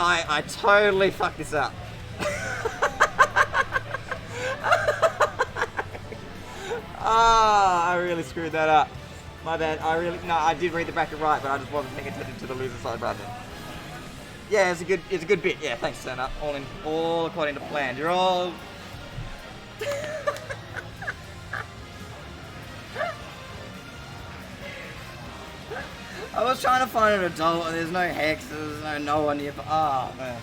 I totally fucked this up. I really screwed that up. My bad. I did read the bracket right, but I just wasn't paying attention to the loser side bracket. Yeah, it's a good bit. Yeah, thanks, Santa. All according to plan. You're all. I was trying to find an adult, and there's no hexes, no one here. Oh man,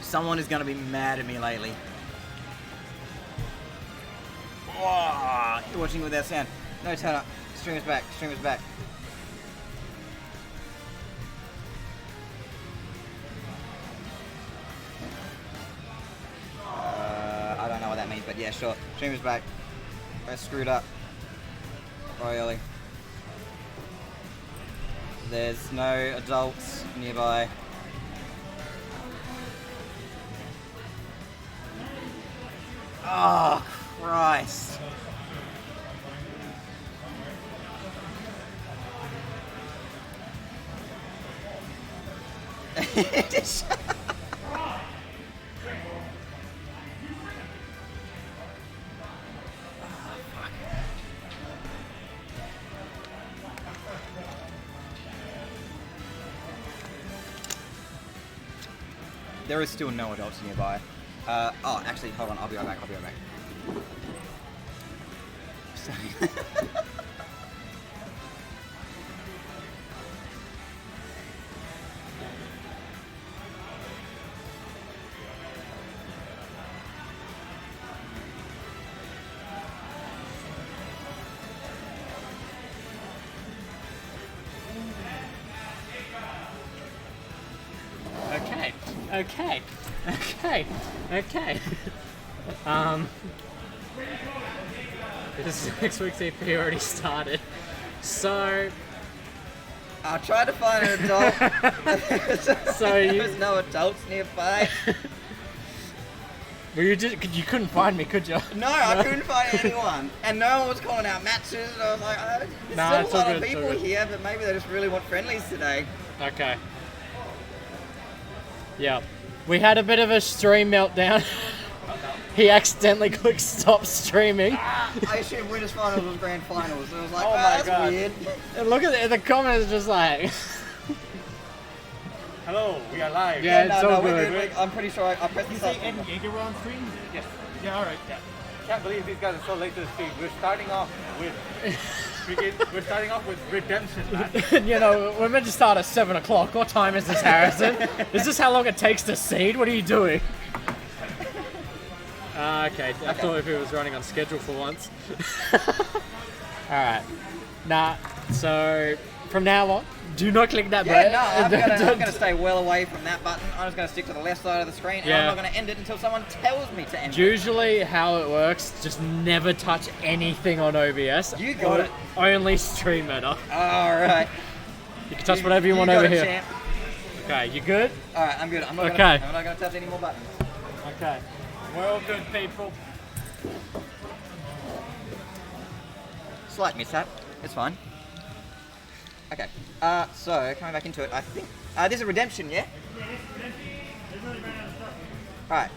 someone is gonna be mad at me lately. Whoa, you're watching without sound. No, turn up. Streamer's back. Streamer's back. I don't know what that means, but yeah, sure. Streamer's back. I screwed up royally. There's no adults nearby. Oh, Christ. There is still no adults nearby. Oh, actually, hold on. I'll be right back. Okay. This next week's EP already started, so I'll try to find an adult. So There's no adults nearby. Well, you couldn't find me, could you? No, I couldn't find anyone, and no one was calling out matches. And I was like, there's still a lot of people here, but maybe they just really want friendlies today. Okay. Yeah, we had a bit of a stream meltdown. He accidentally clicked stop streaming. I assumed winners finals was grand finals. So I was like, oh my that's God. weird. And look at the comments, just like. Hello, we are live. Yeah, no, it's all we're good. I'm pretty sure I pressed You the say stop. any Jaeger on stream? Yes. Yeah, alright. Yeah. Can't believe these guys are so late to the stream. We're starting off with redemption, man. You know, we're meant to start at 7 o'clock. What time is this, Harrison? Is this how long it takes to seed? What are you doing? Okay. I thought if it was running on schedule for once. Alright. Nah, so from now on, do not click that button. Yeah, no, I'm gonna stay well away from that button. I'm just gonna stick to the left side of the screen, and I'm not gonna end it until someone tells me to end it. Usually how it works, just never touch anything on OBS. You got it. Only stream matter. Alright. You can touch whatever you want over here. Champ. Okay, you good? Alright, I'm good. I'm not gonna touch any more buttons. Okay. We're all good, people. Slight mishap. It's fine. Okay. So coming back into it, I think this is redemption, yeah? Alright.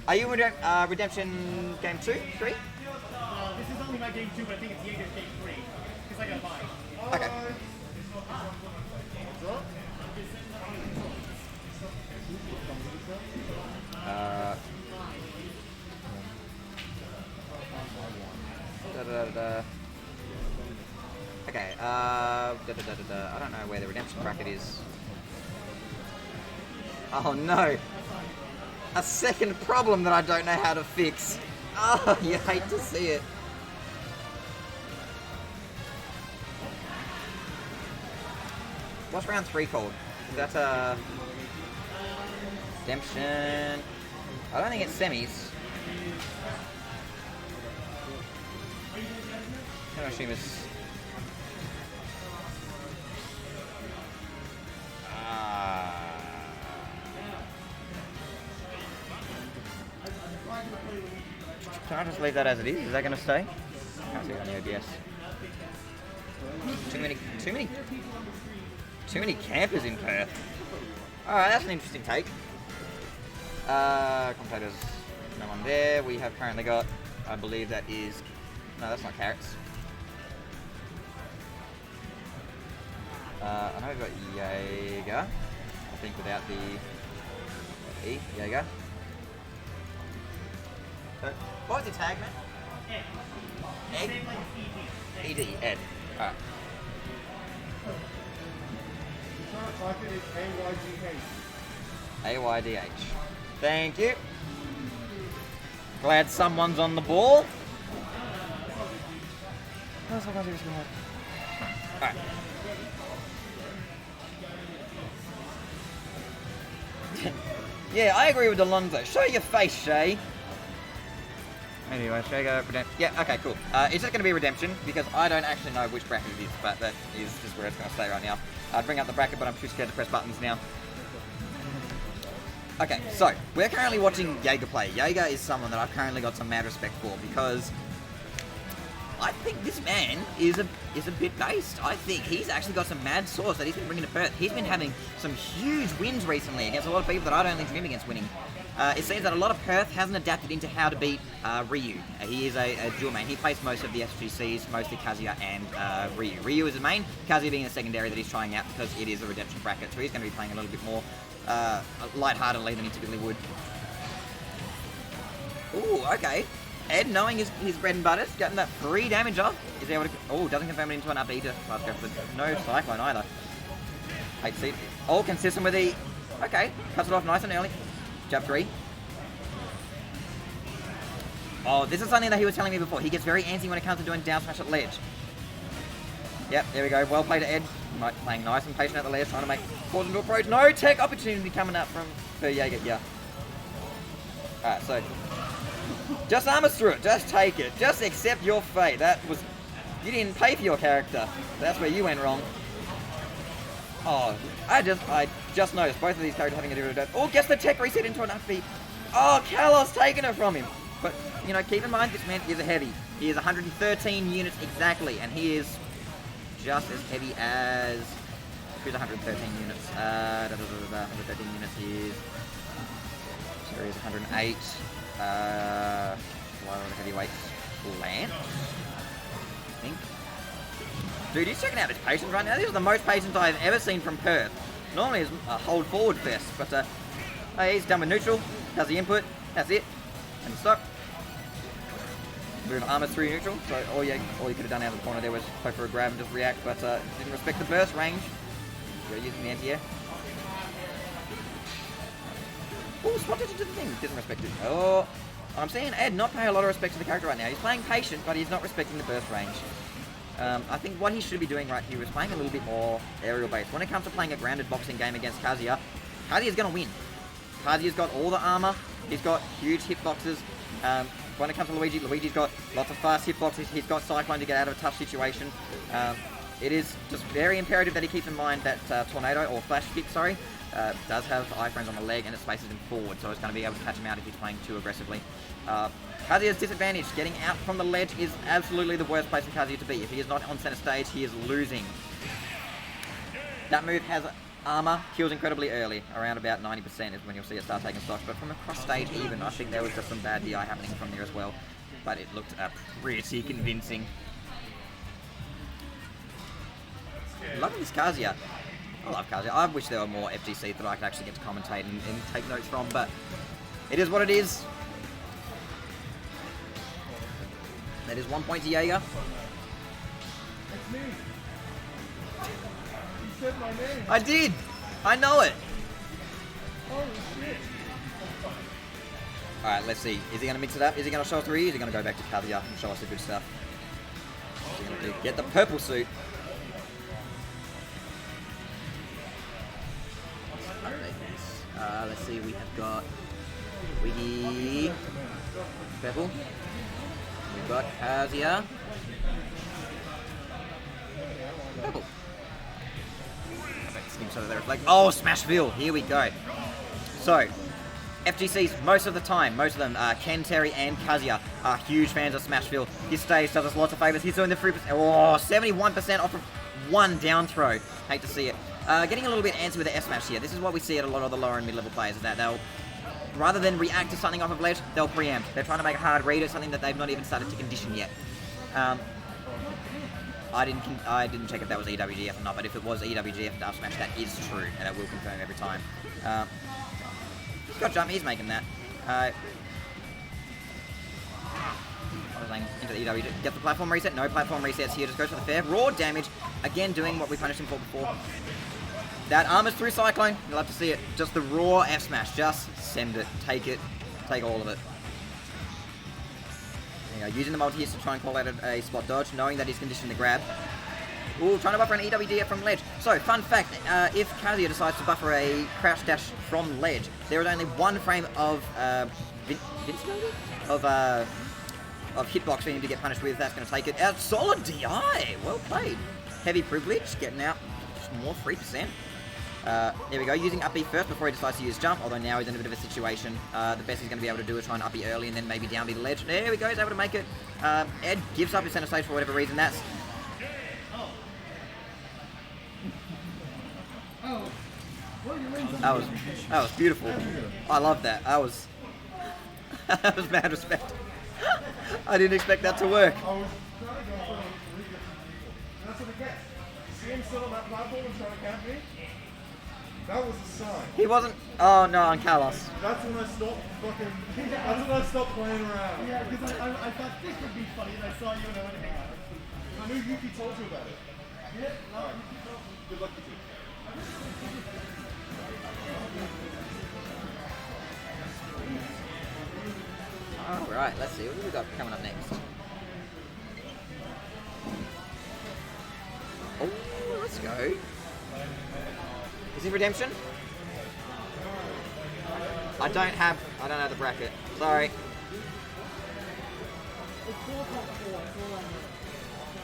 Are you in redemption game 2, 3? This is only my game 2, but I think it's Jaeger's game 3. Because I got mine. Okay. Okay, I don't know where the redemption bracket is. Oh no! A second problem that I don't know how to fix. Oh, you hate to see it. What's round 3 called? Is that redemption? I don't think it's semis. I'm gonna assume it's... Can I just leave that as it is? Is that gonna stay? Can't see it on the OBS. Too many campers in Perth. Alright, that's an interesting take. Commentators, no one there. We have currently got, I believe that is, no, that's not carrots. I know we've got Jaeger, I think without the E, Jaeger. So, what was your tag, man? Ed. Egg? Same like ED. ED, Ed. Alright. Bucket is AYGH. AYDH. Thank you. Glad someone's on the ball. Alright. Yeah, I agree with Alonso. Show your face, Shay. Anyway, Shay go redemption. Yeah, okay, cool. It's just going to be redemption because I don't actually know which bracket it is, but that is just where it's going to stay right now. I'd bring up the bracket, but I'm too scared to press buttons now. Okay, so we're currently watching Jaeger play. Jaeger is someone that I've currently got some mad respect for because I think this man is a bit based. I think he's actually got some mad sauce that he's been bringing to Perth. He's been having some huge wins recently against a lot of people that I don't dream against winning. It seems that a lot of Perth hasn't adapted into how to beat Ryu. He is a dual main. He plays most of the SGCs, mostly Kazuya and Ryu. Ryu is the main, Kazuya being the secondary that he's trying out because it is a redemption bracket, so he's going to be playing a little bit more lightheartedly than he typically would. Ooh, okay. Ed, knowing his bread and butter, getting that free damage off, is able to... Oh, doesn't confirm it into an up E to fast go for the... No Cyclone either. Hate to see it. All consistent with the... Okay, cuts it off nice and early. Jab 3. Oh, this is something that he was telling me before. He gets very antsy when it comes to doing down smash at ledge. Yep, there we go. Well played, Ed. Playing nice and patient at the ledge, trying to make forward into approach. No tech opportunity coming up for Jaeger. Yeah. Alright, so... Just armor through it. Just take it. Just accept your fate. That was... You didn't pay for your character. That's where you went wrong. Oh, I just noticed both of these characters having a different death. Oh, gets the tech reset into an upbeat. Oh, Kalos taking it from him. But, you know, keep in mind this man is a heavy. He is 113 units exactly, and he is just as heavy as... Who's 113 units? 113 units is... So he's 108. Why are the heavyweights? Lance? I think. Dude, he's checking out his patience right now. This is the most patience I've ever seen from Perth. Normally it's a hold forward fest, but he's done with neutral, does the input, that's it, and stop. Move armor through neutral, so all you could have done out of the corner there was go for a grab and just react, but didn't respect the burst range. You're using the anti-air. Oh, spotted into the thing, didn't respect it. Oh, I'm seeing Ed not pay a lot of respect to the character right now. He's playing patient, but he's not respecting the burst range. I think what he should be doing right here is playing a little bit more aerial based. When it comes to playing a grounded boxing game against Kazuya, Kazuya's going to win. Kazuya's got all the armor, he's got huge hitboxes. When it comes to Luigi, Luigi's got lots of fast hitboxes, he's got Cyclone to get out of a tough situation. It is just very imperative that he keeps in mind that Tornado, or Flash Kick, sorry, does have iframes on the leg and it spaces him forward, so it's going to be able to catch him out if he's playing too aggressively. Kazuya's disadvantage, getting out from the ledge is absolutely the worst place for Kazuya to be. If he is not on center stage, he is losing. That move has armor, kills incredibly early, around about 90% is when you'll see it start taking stocks, but from across stage even, I think there was just some bad DI happening from there as well, but it looked pretty convincing. Loving this Kazuya. I love Kazuya. I wish there were more FGC that I could actually get to commentate and take notes from, but it is what it is. That is 1 point to Jaeger. That's me. You said my name. I did! I know it! Holy shit. Alright, let's see. Is he going to mix it up? Is he going to show us the Ryu? Is he going to go back to Kazuya and show us the good stuff? What's he going to do? Get the purple suit. Let's see, we have got Wiggy, Purple, we've got Kazuya, Purple. Oh, Smashville, here we go. So, FGCs, most of them, Ken, Terry, and Kazuya are huge fans of Smashville. His stage does us lots of favours. He's doing the 3%, 71% off of one down throw. Hate to see it. Getting a little bit antsy with the S-Smash here. This is what we see at a lot of the lower and mid-level players, is that they'll, rather than react to something off of ledge, they'll preempt. They're trying to make a hard read at something that they've not even started to condition yet. I didn't check if that was EWGF or not, but if it was EWGF and up smash, that is true, and I will confirm every time. He's got jump, he's making that. I was saying into the EWG. Get the platform reset, no platform resets here, just goes for the fair. Raw damage, again doing what we punished him for before. That armor's through Cyclone, you'll have to see it. Just the raw F smash, just send it, take all of it. Using the multi-hits to try and call out a spot dodge, knowing that he's conditioned the grab. Ooh, trying to buffer an EWDF from ledge. So, fun fact, if Kazuya decides to buffer a crouch dash from ledge, there is only one frame of hitbox for him to get punished with. That's going to take it out. Solid DI! Well played. Heavy privilege, getting out just more 3%. There we go, using up B first before he decides to use jump, although now he's in a bit of a situation. The best he's going to be able to do is try and up B early and then maybe down B the ledge. There we go, he's able to make it. Ed gives up his center stage for whatever reason. That was beautiful. I love that. That was mad respect. I didn't expect that to work. I was trying to go for the that's what it gets. See him still on that platform and trying to camp me? That was a sign. He wasn't. Oh no, on Carlos. That's when I stopped fucking. That's when I stopped playing around. Yeah, because I thought this would be funny, and I saw you and I went, hang on. I knew Yuki told you about it. Yeah, no, Good luck to you. Alright, let's see. What do we got coming up next? Oh, let's go. Is it Redemption? I don't have the bracket. Sorry.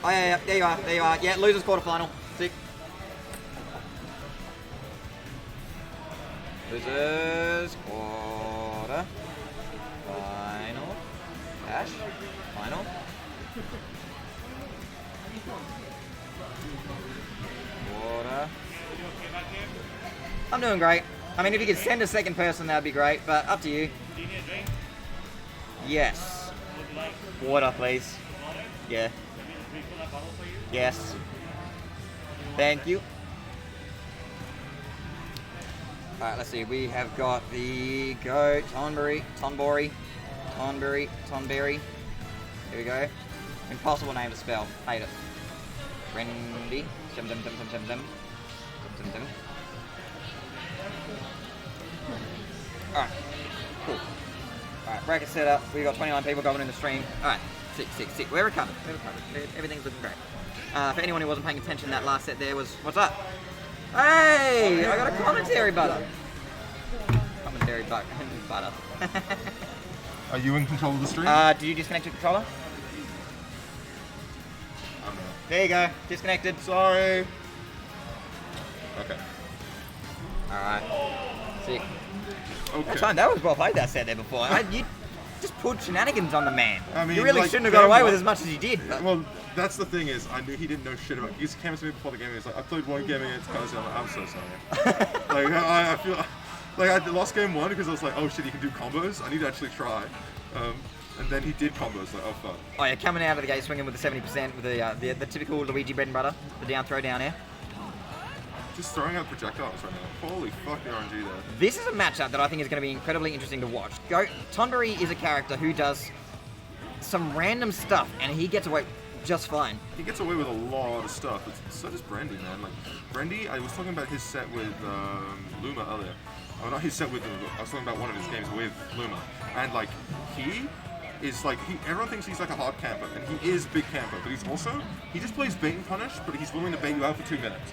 Oh yeah, there you are. Yeah, losers quarterfinal. Sick. Losers quarter. Final. Dash. Final. Quarter. I'm doing great. I mean, if you could send a second person, that'd be great, but up to you. Yes. Water, please. Yeah. Yes. Thank you. Alright, let's see. We have got the go Tonberry. Here we go. Impossible name to spell. Hate it. Friendly. Alright. Cool. Alright, bracket set up. We got 29 people going in the stream. Alright. Sick. We're recovered. Everything's looking great. For anyone who wasn't paying attention, that last set there was... What's up? Hey! I got a commentary butter. Commentary butter. Are you in control of the stream? Did you disconnect your controller? There you go. Disconnected. Sorry. Okay. Alright. Sick. Okay. That's fine. That was well played, that set there before. You just pulled shenanigans on the man. I mean, you really like, shouldn't have got away with as much as you did. But... Well, that's the thing is, I knew he didn't know shit about. He came to me before the game. He was like, "I played one game against Kazuya." I'm so sorry. Like I feel like I lost game one because I was like, "Oh shit, he can do combos. I need to actually try." And then he did combos. Like, oh fuck. Oh yeah, coming out of the gate swinging with the 70% with the typical Luigi bread and butter, the down throw down air. Just throwing out projectiles right now. Holy fuck, the RNG there. This is a matchup that I think is going to be incredibly interesting to watch. Tonberry is a character who does some random stuff, and he gets away just fine. He gets away with a lot of stuff. So does Brandy, man. Like Brandy, I was talking about his set with Luma earlier. Oh, not his set with Luma. I was talking about one of his games with Luma, and like he is like everyone thinks he's like a hard camper, and he is a big camper, but he just plays bait and punish, but he's willing to bait you out for 2 minutes.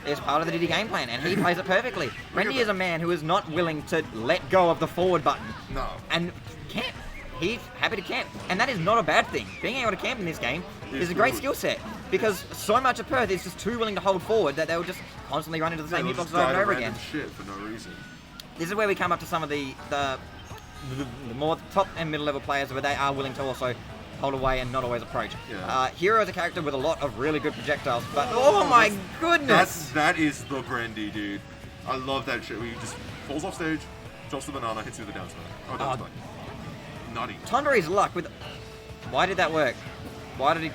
It's part of the Diddy game plan, and he plays it perfectly. Randy is a man who is not willing to let go of the forward button. No. And camp. He's happy to camp. And that is not a bad thing. Being able to camp in this game is a great skill set, because so much of Perth is just too willing to hold forward that they'll just constantly run into the same hitboxes over and over again. Shit for no reason. This is where we come up to some of the more top and middle level players where they are willing to also hold away and not always approach. Yeah. Hero is a character with a lot of really good projectiles, but oh my goodness! That is the Brandy, dude. I love that shit where he just falls off stage, drops the banana, hits you with a down smash. Oh, down smash. Nutty. Tonri's luck with... Why did that work? Why did he...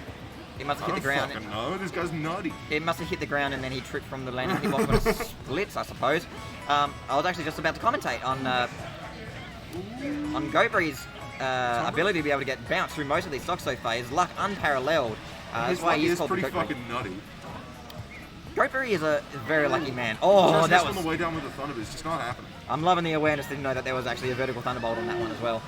He must have hit the ground. I don't fucking know. This guy's nutty. It must have hit the ground and then he tripped from the landing hitbox when it splits, I suppose. I was actually just about to commentate on Gobri's ability to be able to get bounced through most of these stocks so far. His luck unparalleled. His that's why luck he's is called pretty the Goatberry. fucking nutty. Goatberry is a very lucky man. Oh, Just that on was... the way down with the thunder, but it's just not happening. I'm loving the awareness. Didn't know that there was actually a vertical thunderbolt on that one as well.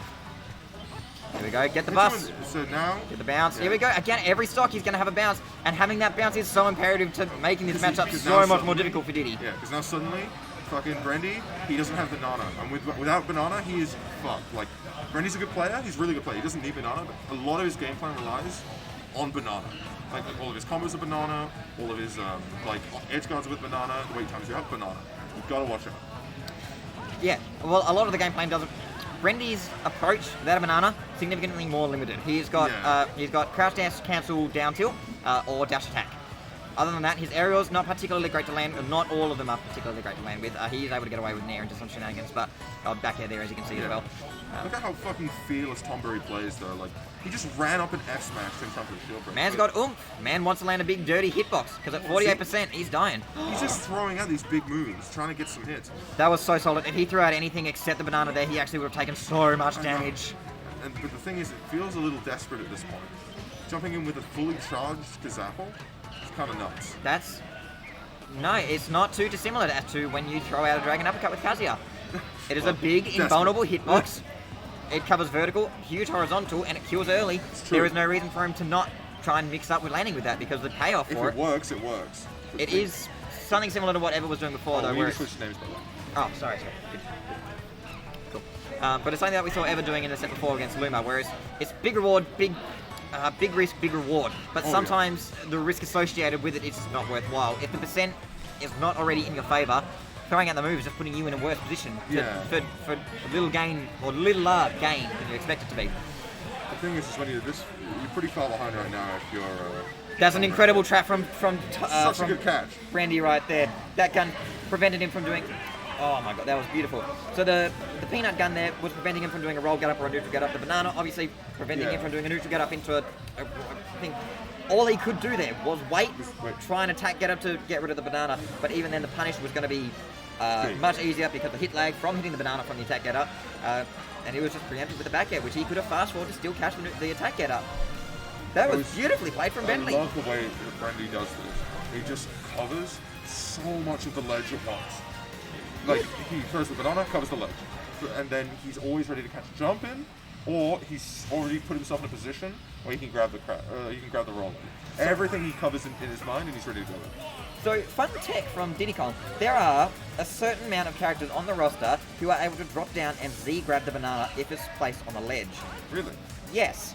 Here we go. Get the bus. So now... Get the bounce. Yeah. Here we go. Again, every stock he's going to have a bounce, and having that bounce is so imperative to making this matchup because so now much more suddenly- difficult for Diddy. Yeah, because now suddenly, fucking Brandy, he doesn't have banana. And without banana, he is fucked. Like, Brandy's a good player. He's a really good player. He doesn't need banana, but a lot of his game plan relies on banana. Like all of his combos are banana, all of his like edge guards are with banana, the wait times you have banana. You've got to watch out. Yeah, well, a lot of the game plan doesn't. Brendy's approach without a banana significantly more limited. He's got crouch dash, cancel, down tilt, or dash attack. Other than that, his aerials not particularly great to land. Not all of them are particularly great to land with. He is able to get away with nair into some shenanigans, but back air there as you can see as well. Look at how fucking fearless Tombury plays though. Like he just ran up and F smashed in front of the shield break. Man's got oomph. Man wants to land a big dirty hitbox because at 48% he's dying. He's just throwing out these big moves, trying to get some hits. That was so solid. If he threw out anything except the banana there, he actually would have taken so much damage. But the thing is, it feels a little desperate at this point. Jumping in with a fully charged Gazapple, it's kind of nuts. That's... No, it's not too dissimilar to when you throw out a Dragon Uppercut with Kazuya. It is a big, invulnerable hitbox. It covers vertical, huge horizontal, and it kills early. There is no reason for him to not try and mix up with landing with that because the payoff for If it works, it works. It is something similar to what Ever was doing before, though. We Where need to switch names by the way. Oh, sorry. Good. Cool. But it's something that we saw Ever doing in the set before against Luma, whereas it's big reward, big risk, big reward. But sometimes the risk associated with it is not worthwhile. If the percent is not already in your favour, throwing out the move is just putting you in a worse position for a little gain or littler gain than you expect it to be. The thing is when you're pretty far behind right now if you're... That's an incredible trap from such a good catch. Brandy right there. That gun prevented him from doing... Oh my god, that was beautiful. So the peanut gun there was preventing him from doing a roll get up or a neutral get up. The banana obviously preventing him from doing a neutral get up into I think all he could do there was wait, try and attack get up to get rid of the banana. But even then the punish was going to be much easier because the hit lag from hitting the banana from the attack get up. And he was just preempted with the back air, which he could have fast forward to still catch the attack get up. That was beautifully played from Bentley. I love the way that Brandy does this. He just covers so much of the ledge at once. Like, he throws the banana, covers the ledge. And then he's always ready to catch a jump in, or he's already put himself in a position where he can grab the roll. Everything he covers in his mind, and he's ready to go there. So, fun tech from Diddy Kong. There are a certain amount of characters on the roster who are able to drop down and Z-grab the banana if it's placed on the ledge. Really? Yes.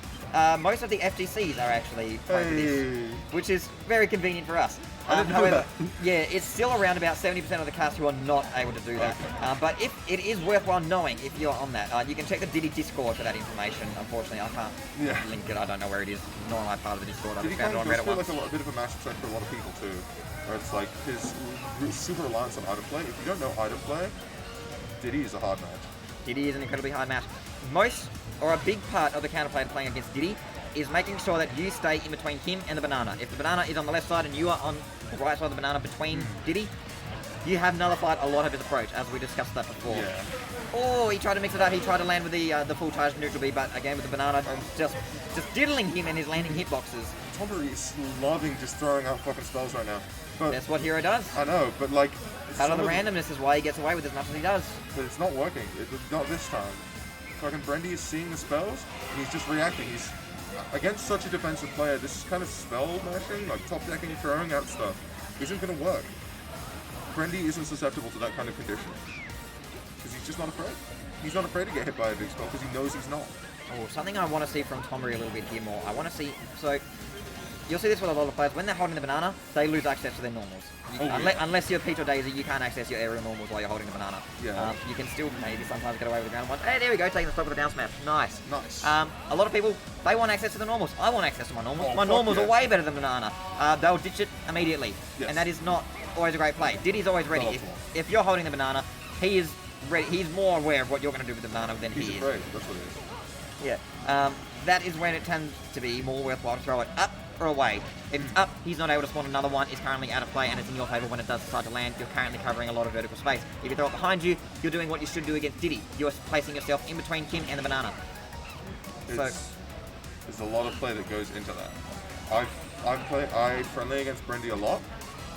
Most of the FTCs are actually playing this, which is very convenient for us. However, yeah, it's still around about 70% of the cast who are not able to do that. But if it is worthwhile knowing if you're on that, you can check the Diddy Discord for that information. Unfortunately, I can't link it. I don't know where it is. Nor am I part of the Discord. I just found it on Reddit once. Feel like a bit of a matchup set for a lot of people too, where it's like his super reliance on item play. If you don't know item play, Diddy is a hard match. Diddy is an incredibly hard match. Most, or a big part of the counterplay to playing against Diddy is making sure that you stay in between him and the banana. If the banana is on the left side and you are on the right side of the banana between Diddy, you have nullified a lot of his approach, as we discussed that before. Yeah. Oh, he tried to mix it up. He tried to land with the full charge neutral B, but again with the banana, just diddling him in his landing hitboxes. Tombury is loving just throwing out fucking spells right now. But that's what Hero does. I know, but like... Part of the randomness is why he gets away with as much as he does. But it's not working. Not this time. Fucking Brandy is seeing the spells, and he's just reacting. He's against such a defensive player, this kind of spell mashing, like top decking, throwing out stuff, isn't going to work. Brandy isn't susceptible to that kind of condition. Because he's just not afraid. He's not afraid to get hit by a big spell because he knows he's not. Oh, something I want to see from Tombury a little bit here more. I want to see... So, you'll see this with a lot of players. When they're holding the banana, they lose access to their normals. Unless you're Peach or Daisy, you can't access your aerial normals while you're holding the banana. Yeah. You can still maybe sometimes get away with the ground one. Hey, there we go, taking the stock with a down smash. Nice. Nice. A lot of people, they want access to the normals. I want access to my normals. Oh, My fuck normals yeah. are way better than banana. They'll ditch it immediately. Yes. And that is not always a great play. Diddy's always ready. Powerful. If you're holding the banana, he is ready. He's more aware of what you're going to do with the banana than He's he is. afraid. That's what it is. Yeah. That is when it tends to be more worthwhile to throw it up or away. If it's up, he's not able to spawn another one, it's currently out of play, and it's in your favour when it does decide to land. You're currently covering a lot of vertical space. If you throw it behind you, you're doing what you should do against Diddy. You're placing yourself in between Kim and the banana. There's a lot of play that goes into that. I friendly against Brendy a lot.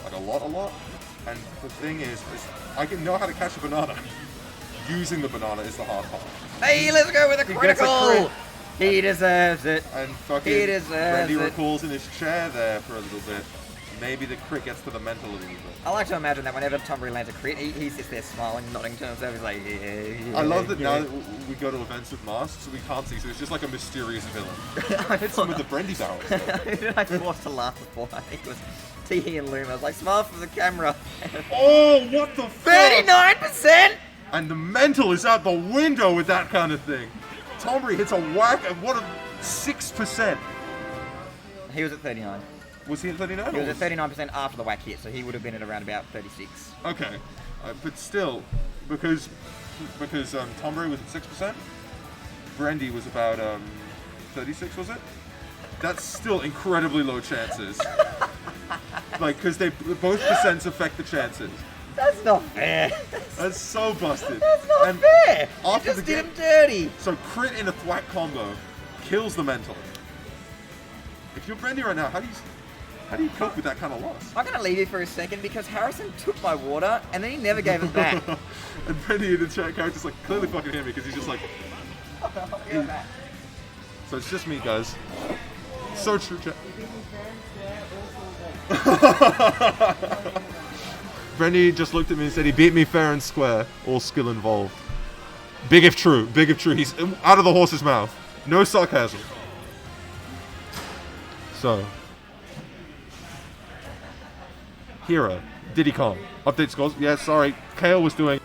Like a lot. And the thing is I can know how to catch a banana. Using the banana is the hard part. Hey, let's go with a He gets a critical! crit. He deserves it. And fucking He deserves Brendy it. recalls in his chair there for a little bit. Maybe the crit gets to the mental a little bit. I like to imagine that whenever Tom Brady lands a crit, he sits there smiling, nodding to himself. He's like, yeah. I love that now that we go to events with masks, we can't see, so it's just like a mysterious villain. Hits him with the Brendy barrels. Who did I force to laugh before? I think it was Teehee and Luma. I was like, smile for the camera. Oh, what the fuck? 39%! And the mental is out the window with that kind of thing. Tomry hits a whack of what a 6%. He was at 39. Was he at 39? He was at 39% after the whack hit, so he would have been at around about 36. Okay, but still, because Tomry was at 6%, Brendy was about 36, was it? That's still incredibly low chances. Like, because both percents affect the chances. That's not fair. That's so busted. That's not And fair. You after just the did game- him dirty. So crit in a thwack combo kills the mental. If you're Brendy right now, how do you cope with that kind of loss? I'm going to leave you for a second because Harrison took my water and then he never gave it back. And Brendy in the chat character's like clearly fucking hear me because he's just like. So it's just me, guys. So true, chat. Brendy just looked at me and said he beat me fair and square, all skill involved. Big if true. He's out of the horse's mouth. No sarcasm. So. Hero. Diddy Kong. Update scores. Yeah, sorry. Kale was doing.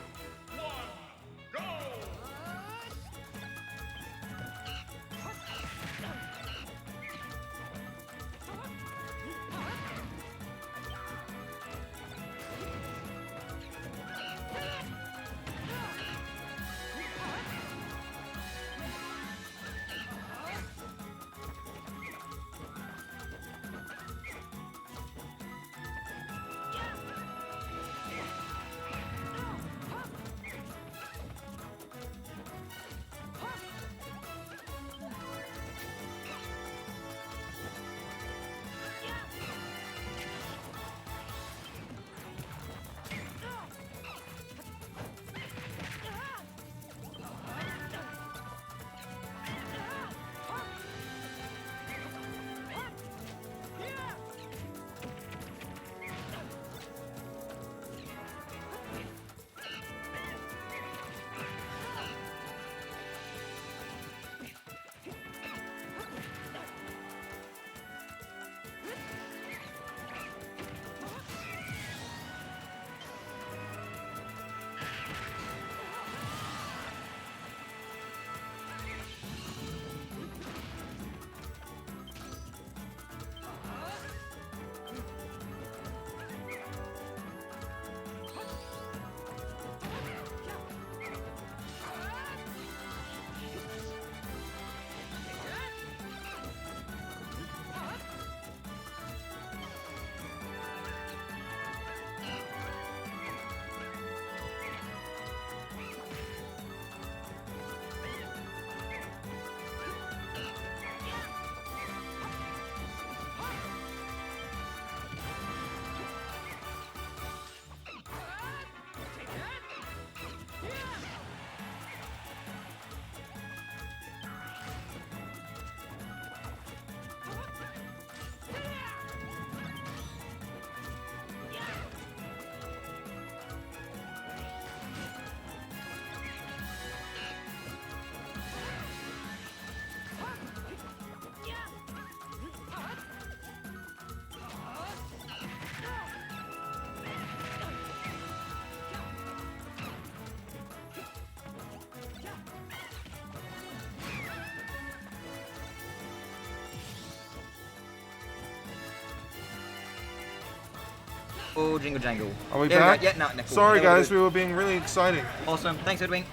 Oh, jingle jangle. Are we There back? go. Yeah, no, cool. Sorry, There we guys, go. we were being really exciting. Awesome. Thanks, Edwin.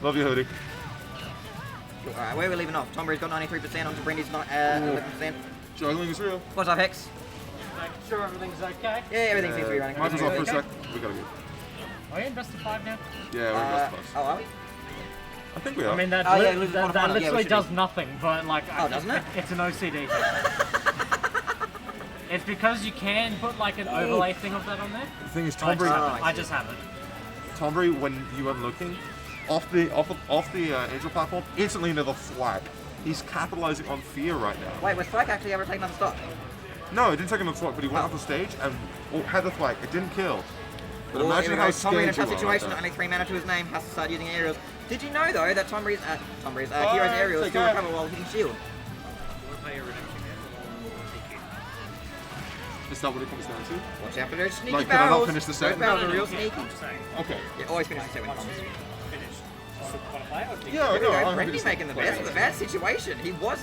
Love you, Hoodie. Alright, where are we leaving off? Tombury's got 93%, onto Brendy's not 11%. Juggling is real. What's up, Hex? Sure, everything's okay. Yeah, everything seems to be running. Might as well for a Okay. sec. We gotta go. Are you in best of 5 now? Yeah, we're best of us. Oh, are we? I think we are. I mean, that, Oh, yeah, li- lose the that, quarterfinal. that Yeah, literally we should does be. nothing, but like, Oh, doesn't it? It's an OCD thing. It's because you can put like an overlay thing of that on there. the thing is, I just Tombury, haven't. I just haven't. Tombury, when you weren't looking, off the Angel platform, instantly into the flag. He's capitalizing on fear right now. Wait, was Strike actually ever taking another stop? No, it didn't take another swag, but he went Oh. off the stage and had the flag. It didn't kill. But Oh, imagine here we how go. Tombury in a scared tough you are. situation, Right only 3 mana to his name, has to start using aerials. Did you know though that Tombury's Hero's aerials take still care. recover while hitting shield? Is that what it comes down to? Watch out for those sneaky Like, did I not barrels. finish the set? Those barrels are real Yeah, sneaky. I'm just saying. Okay. Yeah, always finish the set when it comes. Finish. So, wanna play or do you- Yeah, Here we no, go. I'm Brendy happy to making the play. best of a bad situation. He was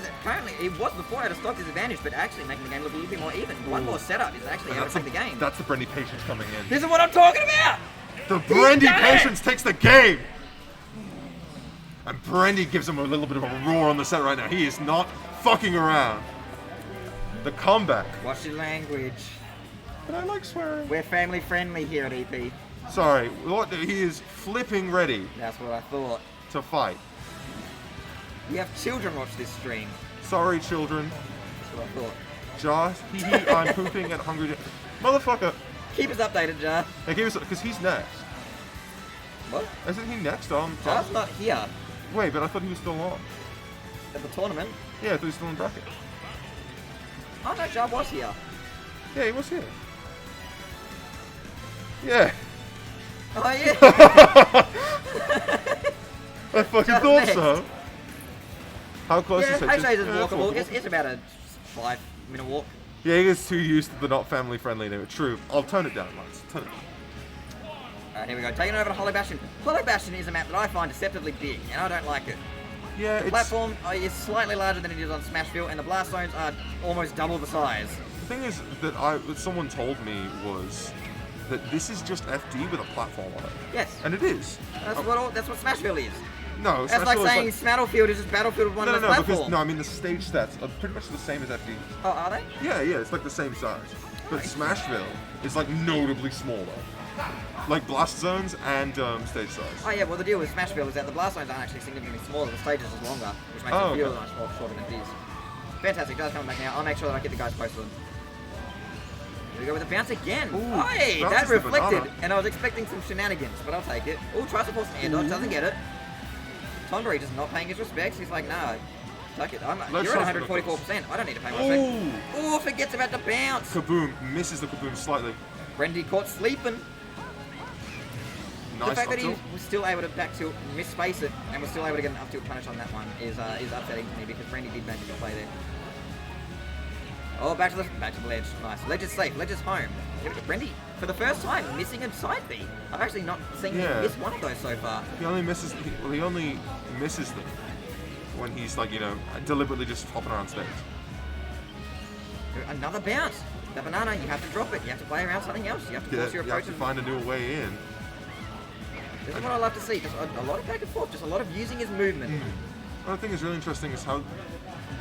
before at a stock disadvantage, but actually making the game look a little bit more even. One more setup is actually how to take the game. That's the Brendy patience coming in. This is what I'm talking about! The Brendy done it! patience takes the game! And Brendy gives him a little bit of a roar on the set right now. He is not fucking around. The comeback. Watch your language. But I like swearing. We're family friendly here at EP. Sorry, what? He is flipping ready That's what I thought. to fight. We have children watch this stream. Sorry, children. That's what I thought. Josh, hee, I'm pooping at Hungry. Motherfucker. Keep us updated, Jar. Hey, give us because he's next. What? Isn't he next? Jar's not here Wait, but I thought he was still on. at the tournament. Yeah, I thought he was still in bracket. Oh no, Jar was here. Yeah, he was here. Yeah. Oh yeah. I fucking Just thought next. so. How close Yeah, is it? Payshade is Yeah, walkable. it's It's about a 5-minute walk. Yeah, he gets too used to the not family friendly name. True. I'll turn it down, Lance. Turn it down. Alright, here we go. Taking over to Hollow Bastion. Hollow Bastion is a map that I find deceptively big, and I don't like it. Yeah, The it's platform is slightly larger than it is on Smashville, and the blast zones are almost double the size. the thing is that someone told me was that this is just FD with a platform on it, Yes, and it is. that's Oh, what Smashville is. no, That's like Smashville saying is Battlefield is just Battlefield with one no, less because platform. no, I mean the stage stats are pretty much the same as FD. Oh, are they? Yeah, it's like the same size. But Smashville is like notably smaller, like blast zones and stage size. Oh yeah, well the deal with Smashville is that the blast zones aren't actually significantly smaller, the stages is longer, which makes Oh, it feel okay. much more shorter than it is. Fantastic, guys coming back now. I'll make sure that I get the guys posted. Here we go with the bounce again. Ooh, Hey, bounces that the reflected, banana. and I was expecting some shenanigans, but I'll take it. Oh, tries to force an air dodge, doesn't get it. Tombury just not paying his respects. He's like, nah, take it. Let's You're at just 144%. I don't need to pay my respect. Ooh! Oh, forgets about the bounce. Kaboom! Misses the kaboom slightly. Brendy caught sleeping. Nice The fact up that he tilt. was still able to back tilt, miss space it, and was still able to get an up tilt punish on that one is upsetting to me because Brendy did manage to play there. Oh, back to the ledge. Nice. Ledge is safe. Ledge is home. Give it to Brendy for the first time, missing a side B. I've actually not seen Yeah. him miss one of those so far. He only misses. He only misses them when he's like deliberately just hopping around stage. Another bounce. The banana, you have to drop it. You have to play around something else. You have to Yeah, force your you have approach. to find a new way in. This is what I love to see. Just a lot of back and forth. Just a lot of using his movement. Another thing that's really interesting is how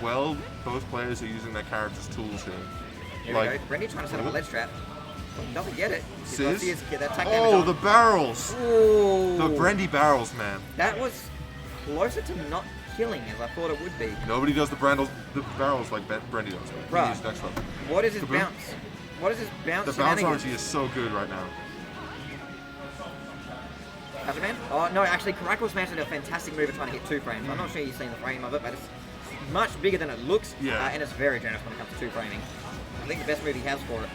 well both players are using their characters' tools here. Here we go. Brendy trying to set up a ledge trap. He doesn't get it. He's got Sizz? get that attack Oh, damage the on. barrels! Ooh. The Brendy barrels, man. That was closer to not killing as I thought it would be. Nobody does the barrels like Brendy does. But Right. he's next level. What is his Kaboom. bounce? What is his bounce? The bounce shenanigans? RNG is so good right now. How's man? Oh no, actually Caracal Smash did a fantastic move of trying to hit 2 frames. I'm not sure you've seen the frame of it, but it's much bigger than it looks. Yeah. And it's very generous when it comes to 2 framing. I think the best move he has for it.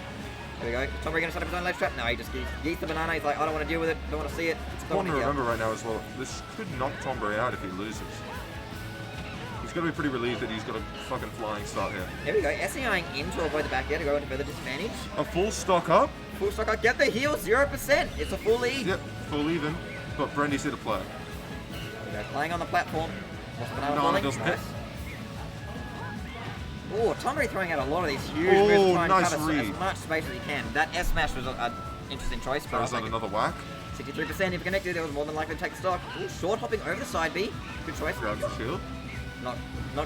There we go. Is Tombury going to set up his own ledge trap? No, he just yeets the banana. He's like, I don't want to deal with it. Don't want to see it. It's Don't want important to to hear. remember right now as well, this could knock Tombury out if he loses. He's got to be pretty relieved that he's got a fucking flying start here. There we go. SEIing in to avoid the back air to go into further disadvantage. A full stock up. Full stock up. Get the heal, 0%. It's a full lead. Yep, full even. But Brendy's here to play. There we go. Playing on the platform. What's the banana No, falling? it doesn't hit. Nice. Oh, Tomry throwing out a lot of these huge moves to try and nice cover read. as much space as he can. That S smash was an interesting choice, but I'll Throws out take it. another whack. 63% if connected, it was more than likely to take the stock. Ooh, short hopping over the side B. Good choice. Grabs the shield. Not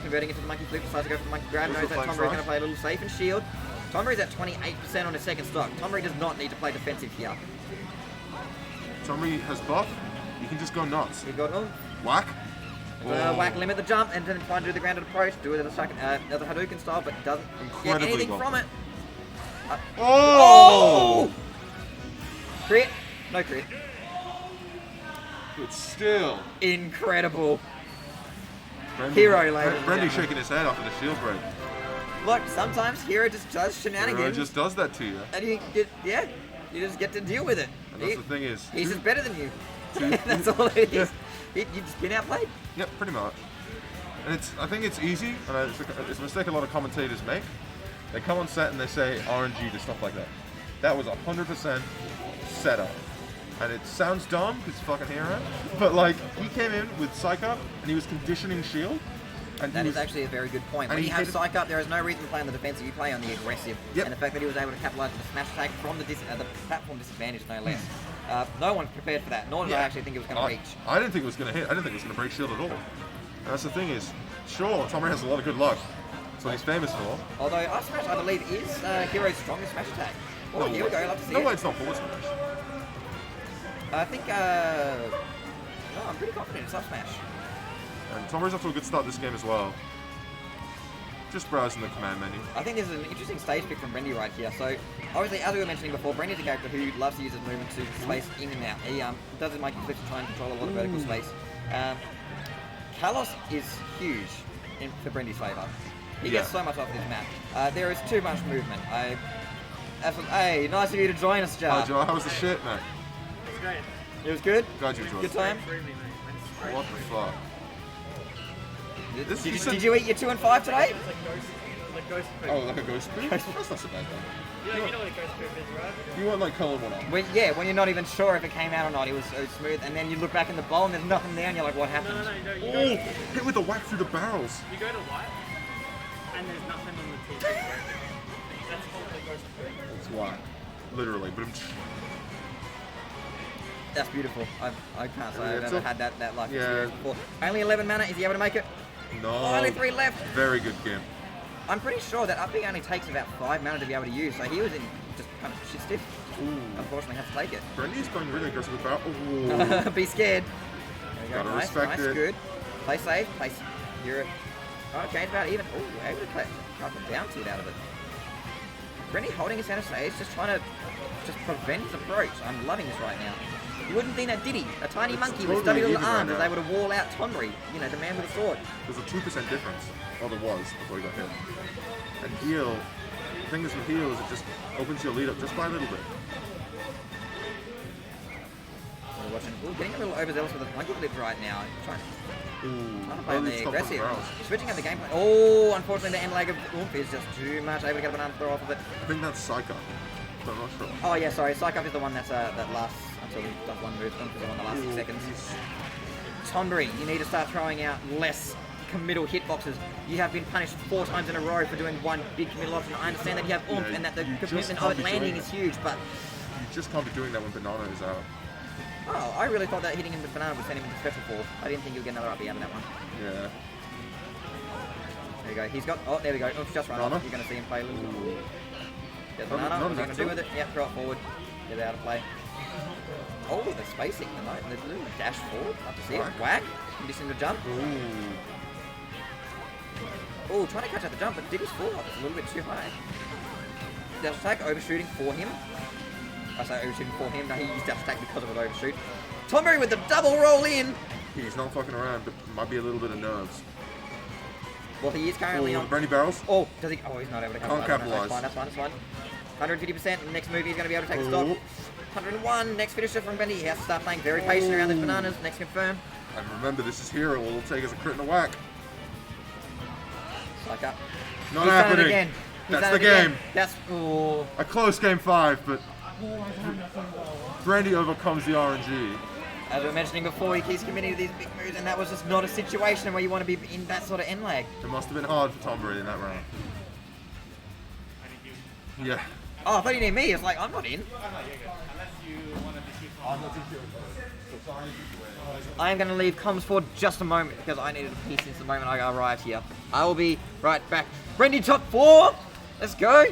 converting into the monkey flip, decides to go for the monkey grab. Goes Knows for that flank Tomry's going to slash. play a little safe and shield. Tomry's at 28% on his second stock. Tomry does not need to play defensive here. Tomry has buff. You can just go nuts. He's got Whack. whack, limit the jump, and then try to do the grounded approach. Do it in a second, another Hadouken style, but doesn't get Incredibly anything well. from it. Oh! Crit? No crit. But still. Incredible. Brendan, Hero, ladies and Brendan gentlemen. shaking his head after the shield break. Look, sometimes Hero just does shenanigans. Hero just does that to you. And you just get to deal with it. And that's the thing is. He's just better than you. That's all it is. You just been outplayed. Yep, pretty much. And I think it's easy, and it's a mistake a lot of commentators make. They come on set and they say RNG to stuff like that. That was 100% set up. And it sounds dumb because it's fucking Hero, but like he came in with Psych Up and he was conditioning shield. And That is actually a very good point. When and you he have hit it- Psych Up, there is no reason to play on the defensive. You play on the aggressive. Yep. And the fact that he was able to capitalize on the smash attack from the platform disadvantage, no less. No one prepared for that, nor did I actually think it was going to reach. I didn't think it was going to hit. I didn't think it was going to break shield at all. And that's the thing is, sure, Tommy has a lot of good luck. That's what he's famous for. Although Up Smash, I believe, is Hero's strongest smash attack. Oh, here we go. Love to see No it. way, it's not forward smash. I think, no, I'm pretty confident it's Up Smash. And Tommy's off to a good start this game as well. Just browsing the command menu. I think this is an interesting stage pick from Brendy right here. So, obviously, as we were mentioning before, Brendy's a character who loves to use his movement to space in and out. He does his monkey flips to try and control a lot of vertical space. Kalos is huge for Brendy's favour. He gets so much off this map. There is too much movement. Hey, nice of you to join us, Jarr. Hi, Joe. How was the shit, man? It's great. It was good? Glad you enjoyed Good it. time? Through me, mate. What the fuck? This- you said- Did you eat your 2 and 5 today? It's like ghost poop. Oh, like a ghost poop? That's not so bad, though. You know what a ghost poop is, right? You want like color one up. When you're not even sure if it came out or not, it was so smooth, and then you look back in the bowl and there's nothing there, and you're like, what happened? No, you Oh, go, hit with the whack through the barrels. you go to white, and there's nothing on the TV. That's called the ghost poop. It's whack. Literally. But That's beautiful. I can't say Yeah, I've it's ever a- had that life yeah. experience before. Only 11 mana. Is he able to make it? no. Oh, only 3 left. Very good game. I'm pretty sure that up B only takes about 5 mana to be able to use, so he was in just kind of shit stiff. Ooh. Unfortunately, has to take it. Brendy's going really aggressive with barrel. Ooh. Be scared. There we go. Gotta Nice, respect nice, it. good. Play safe. Play. You're. Okay, it's about even. Oh, able to cut the down tilt out of it. Brendy holding his center stage, just trying to prevent his approach. I'm loving this right now. You wouldn't think that, did he? A tiny It's monkey totally with stubby little even right arms is now. able to wall out Tonry, the man with a sword. There's a 2% difference. Well, there was before he got hit. And heal. The thing is with heal is it just opens your lead up just by a little bit. We're watching. Ooh, getting a little overzealous with the monkey flips right now. Trying Ooh. to play on Early the stop on aggressive. barrels. Switching up the gameplay. Oh, unfortunately, the end leg of Oomph is just too much. Able to get a banana throw off of it. I think that's Psycho. But I'm not sure. Oh yeah, sorry. Psych Up is the one that lasts until he does one move. Oomph is the one that lasts 6 Ooh, seconds. he's- Tonry, you need to start throwing out less committal hitboxes. You have been punished 4 times in a row for doing one big committal option. I understand that you have Oomph Yeah, and that the you just commitment can't of it be landing doing is huge, but You just can't be doing that when Banana is out. oh, I really thought that hitting him with banana would send him into special force. I didn't think he would get another up out of that one. Yeah. There we go. He's got. Oh, there we go. Oomph just run off. Banana. You're going to see him play a little. Get Not- banana. not What's he enough going to do to. with it? Yeah, throw it forward. Get it out of play. Oh, the spacing. The little dash forward. Love to see it. Whack. Whack. Condition to jump. Ooh. Oh, trying to catch out the jump, but did his fall up. It's a little bit too high. Dash attack, overshooting for him. I say overshooting for him. No, he used dash attack because of an overshoot. Tomberry with the double roll in. He's not fucking around, but might be a little bit of nerves. Well, he is currently Oh, on. Brandy barrels. Oh, does he? Oh, he's not able to Can't capitalize. capitalise. That's fine. That's fine. 150%. Next move, he's going to be able to take the stock. Oh. 101. Next finisher from Bendy. He has to start playing very patient around these bananas. Next confirm. And remember, this is Hero. All it'll take is a crit and a whack. Psych up. Not He's done it happening. again. He's That's done the it again. game. That's. Oh. A close game 5, but Brandy overcomes the RNG. As we were mentioning before, he keeps committing to these big moves, and that was just not a situation where you want to be in that sort of end lag. It must have been hard for Tom Brady in that round. Yeah. Oh, I thought you needed me. It's like, I'm not in. I am going to leave comms for just a moment because I needed a piece since the moment I arrived here. I will be right back. Brendy top 4. Let's go.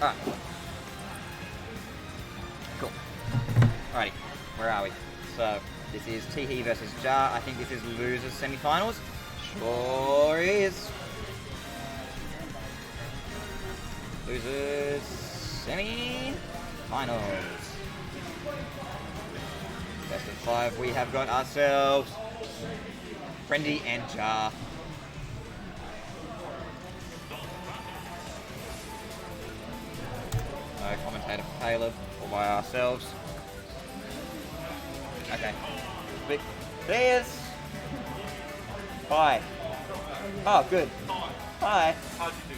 Alright. Cool. Alrighty. Where are we? So, this is Teehee versus Jarr. I think this is losers semi-finals. Sure is. Losers semi-finals. Best of 5. We have got ourselves Friendly and Jarr. No commentator for Caleb, all by ourselves. Okay. Big players. Hi. Oh, good. Hi. How'd you do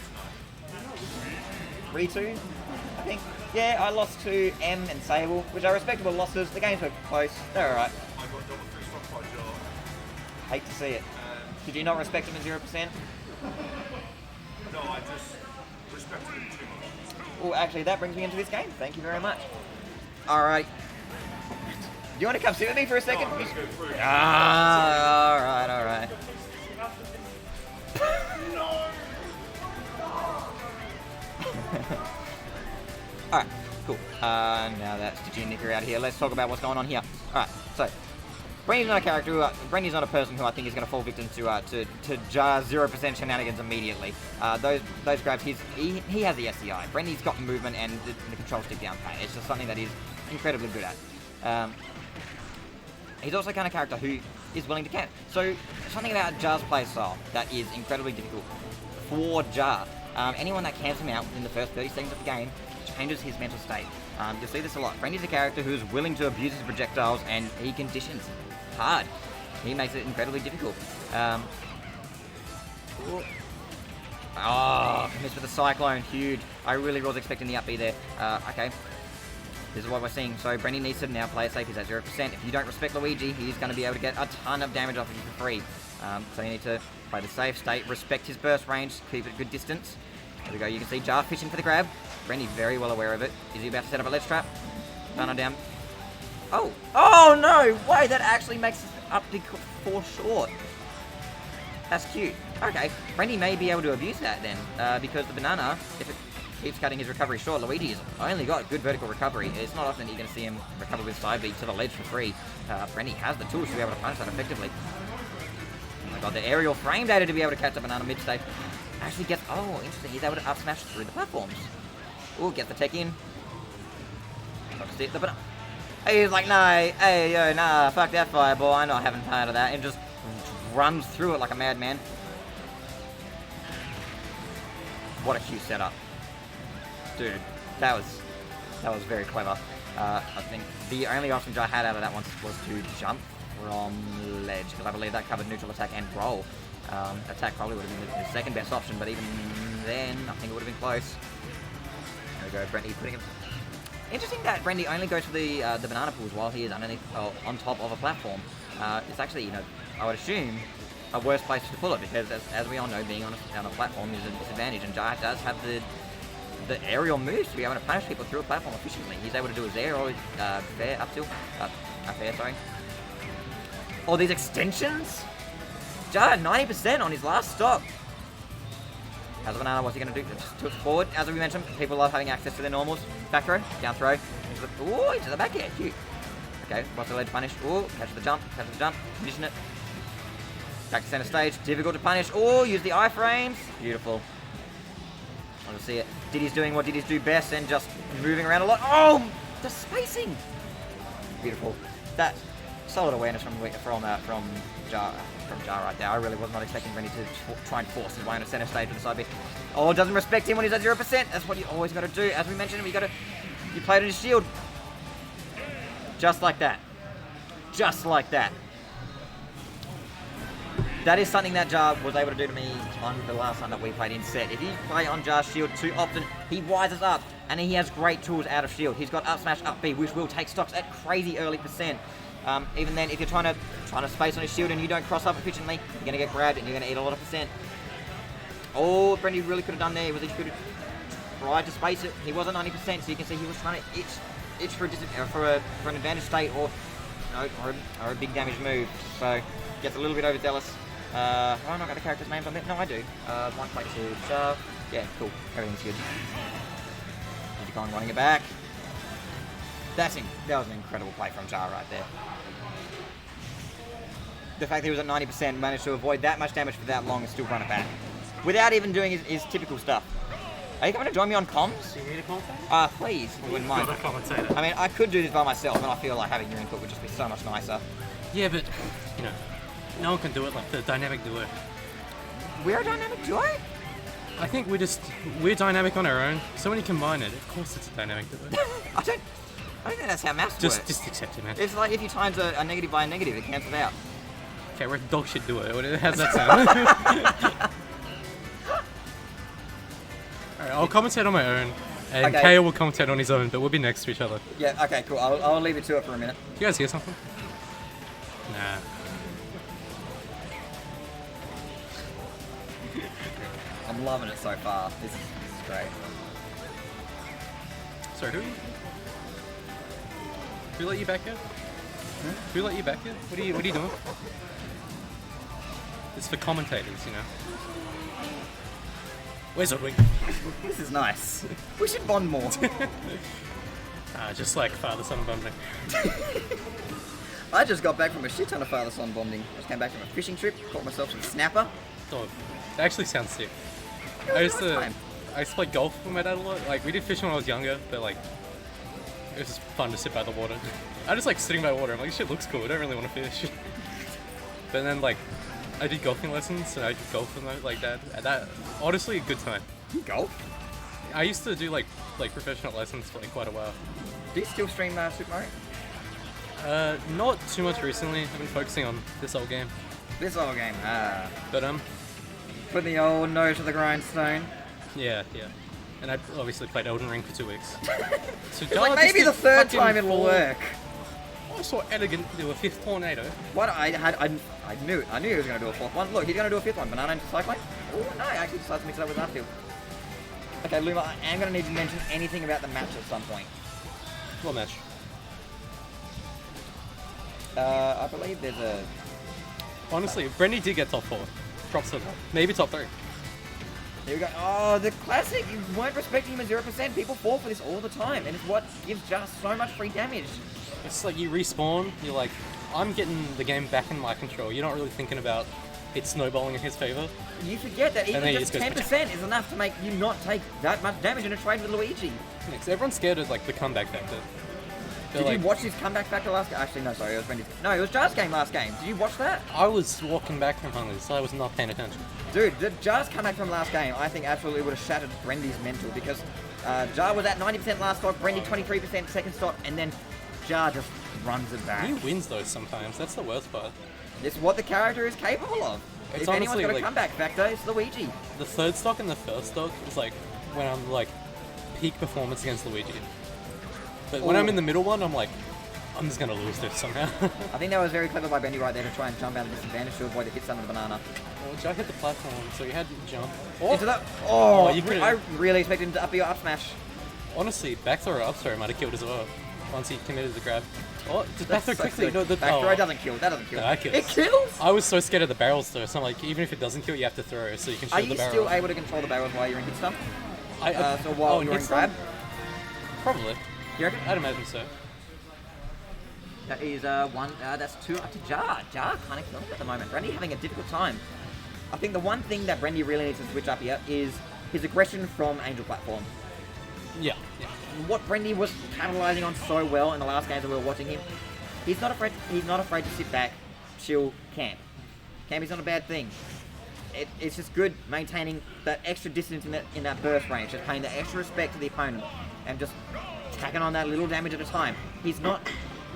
tonight? 3-2, I think. Yeah, I lost to M and Sable, which are respectable losses. The games were close. They're alright. I got double 3 stock by Jarr. Hate to see it. Did you not respect him at 0%? No, I just respected him too much. Well, actually, that brings me into this game. Thank you very much. Alright. Do you want to come sit with me for a second? No, I'm gonna go through it. Ah, alright. Alright, cool. Now that's the Nicker out here. Let's talk about what's going on here. Alright, so Brandy's not a character Brandy's not a person who I think is going to fall victim to Jarr's 0% shenanigans immediately. Those grabs, he has the SCI. Brandy's got movement and the control stick down pat. It's just something that he's incredibly good at. He's also the kind of character who is willing to camp. So something about Jarr's play style that is incredibly difficult for Jarr. Anyone that camps him out within the first 30 seconds of the game changes his mental state. You'll see this a lot. Brandy's a character who is willing to abuse his projectiles and he conditions hard. He makes it incredibly difficult. Missed with the Cyclone, huge. I really was expecting the up B there. Okay. This is what we're seeing. So Brandy needs to now play it safe. He's at 0%. If you don't respect Luigi, he's going to be able to get a ton of damage off of you for free. So you need to play the safe state, respect his burst range, keep it a good distance. There we go. You can see Jarr fishing for the grab. Brandy very well aware of it. Is he about to set up a ledge trap? Down. Oh! Oh no! Wait, that actually makes up the 4 short. That's cute. Okay, Brandy may be able to abuse that then, because the banana, if it keeps cutting his recovery short, Luigi has only got good vertical recovery. It's not often you're going to see him recover with side B to the ledge for free. Brandy has the tools to be able to punish that effectively. Oh my god, the aerial frame data to be able to catch the banana mid-stage. Actually gets, oh, interesting, he's able to up smash through the platforms. Ooh, get the tech in. The banana. He's like, no, hey, yo, nah, fuck that fireball, I'm not having part of that. And just runs through it like a madman. What a cute setup. Dude, that was very clever. I think the only option I had out of that one was to jump from ledge, because I believe that covered neutral attack and roll. Attack probably would have been the second best option, but even then, I think it would have been close. There we go, Brandy putting him. Interesting that Brendy only goes for the banana pools while he is underneath, on top of a platform. It's actually, you know, I would assume a worse place to pull it because, as we all know, being on a platform is a disadvantage, and Jarr does have the aerial moves to be able to punish people through a platform efficiently. He's able to do his air or fair up tilt, fair, sorry. All these extensions. Jarr 90% on his last stock. How's the banana? What's he going to do? Just tilt forward. As we mentioned, people love having access to their normals. Back throw, down throw, into the back air. Cute. Okay, what's the ledge punish? Ooh, catch the jump, condition it. Back to center stage, difficult to punish. Oh, use the iframes. Beautiful. I want to see it. Diddy's doing what Diddy's do best and just moving around a lot. Oh, the spacing. Beautiful. That solid awareness from Jarr right there. I really was not expecting Rennie to try and force his way on a center stage with the side B. Oh, doesn't respect him when he's at 0%. That's what you always got to do. As we mentioned, you played on his shield. Just like that. Just like that. That is something that Jarr was able to do to me on the last time that we played in set. If you play on Jarr's shield too often, he wises up, and he has great tools out of shield. He's got up smash, up B, which will take stocks at crazy early percent. Even then, if you're trying to space on his shield and you don't cross up efficiently, you're gonna get grabbed and you're gonna eat a lot of percent. Oh, Brendy really could have done there. He could have tried to space it. He wasn't 90%, so you can see he was trying to itch for an advantage state or a big damage move. So gets a little bit overzealous. Have I not got the characters' names on there? No, I do. 1.2, Jarr. Yeah, cool. Everything's good. Digicon running it back. That was an incredible play from Jarr right there. The fact that he was at 90% managed to avoid that much damage for that long and still run it back. Without even doing his typical stuff. Are you coming to join me on comms? Do you need a commentator? Please, I wouldn't mind. Got a commentator. I mean, I could do this by myself, and I feel like having your input would just be so much nicer. Yeah, but, you know, no one can do it like the dynamic duo. We're a dynamic duo? I think we're dynamic on our own, so when you combine it, of course it's a dynamic duo. I don't think that's how maths works. Just accept it, man. It's like if you times a negative by a negative, it cancels out. Okay, we're a dog shit duo. How's that sound? Alright, I'll commentate on my own, and Okay. Kale will commentate on his own, but we'll be next to each other. Yeah, okay, cool. I'll leave it to it for a minute. You guys hear something? Nah. I'm loving it so far. This is great. Sorry, who let you back here? Who let you back here? What are you doing? It's for commentators, you know. Where's the wing? This is nice. We should bond more. Just like father-son bonding. I just got back from a shit ton of father-son bonding. Just came back from a fishing trip, caught myself some snapper. Oh, that actually sounds sick. It was I used a nice to time. play golf with my dad a lot. Like, we did fishing when I was younger, but like, it was just fun to sit by the water. I just like sitting by water. I'm like, this shit looks cool. I don't really want to fish. But then like, I did golfing lessons, and I did golf with like that. And that honestly a good time. Golf? I used to do like professional lessons for like quite a while. Do you still stream Super Mario? Not too much recently. I've been focusing on this old game. This old game, But put the old nose to the grindstone. yeah. And I obviously played Elden Ring for 2 weeks. So It's like maybe the third time it'll work. I saw Elegant do a 5th tornado. What I knew he was going to do a 4th one. Look, he's going to do a 5th one. Banana into Cyclone. Oh no, I actually decided to mix it up with Arfield. Okay, Luma, I am going to need to mention anything about the match at some point. What match? I believe there's a... Honestly, Brendy did get top 4. Props to that. Maybe top 3. Here we go. Oh, the classic. You weren't respecting him at 0%. People fall for this all the time, and it's what gives just so much free damage. It's like you respawn, you're like, I'm getting the game back in my control. You're not really thinking about it snowballing in his favor. You forget that even then he just just 10% is enough to make you not take that much damage in a trade with Luigi. Because everyone's scared of like the comeback factor. They're Did like, you watch his comeback factor last game? Actually, no, sorry, it was Brendy's. No, it was Jarr's game last game. Did you watch that? I was walking back from Huntley, so I was not paying attention. Dude, the Jarr's comeback from last game, I think absolutely would have shattered Brendy's mental because Jarr was at 90% last stock, Brendy 23% second stock, and then Jarr just runs it back. He wins those sometimes, that's the worst part. It's what the character is capable of. It's if anyone's honestly, got a like- comeback factor, it's Luigi. The third stock and the first stock is like when I'm like peak performance against Luigi. But when I'm in the middle one, I'm like, I'm just gonna lose this somehow. I think that was very clever by Bendy right there to try and jump out of disadvantage to avoid the hits under the banana. Well, Jack hit the platform, so you had to jump. Into that. Oh, you could've- I really expected him to up your up smash. Honestly, back throw or up throw might have killed as well. Once he committed the grab. Oh, just back throw So quickly. sick. No, the Back throw oh. doesn't kill. That doesn't kill. No, that kills. It kills. I was so scared of the barrels though, so I'm like, even if it doesn't kill, you have to throw so you can Are shield you the barrel. still able to control the barrels while you're in hit stun? So while oh, you're in hit grab? stun? Probably. You reckon? I'd imagine so. That is one. That's 2 up to Jarr. Jarr kind of killing it at the moment. Brandy having a difficult time. I think the one thing that Brandy really needs to switch up here is his aggression from Angel Platform. Yeah, yeah. What Brandy was capitalizing on so well in the last games that we were watching him, he's not afraid. He's not afraid to sit back, chill, camp. Camping's not a bad thing. It's just good maintaining that extra distance in that burst range, just paying the extra respect to the opponent, and just tacking on that little damage at a time. He's not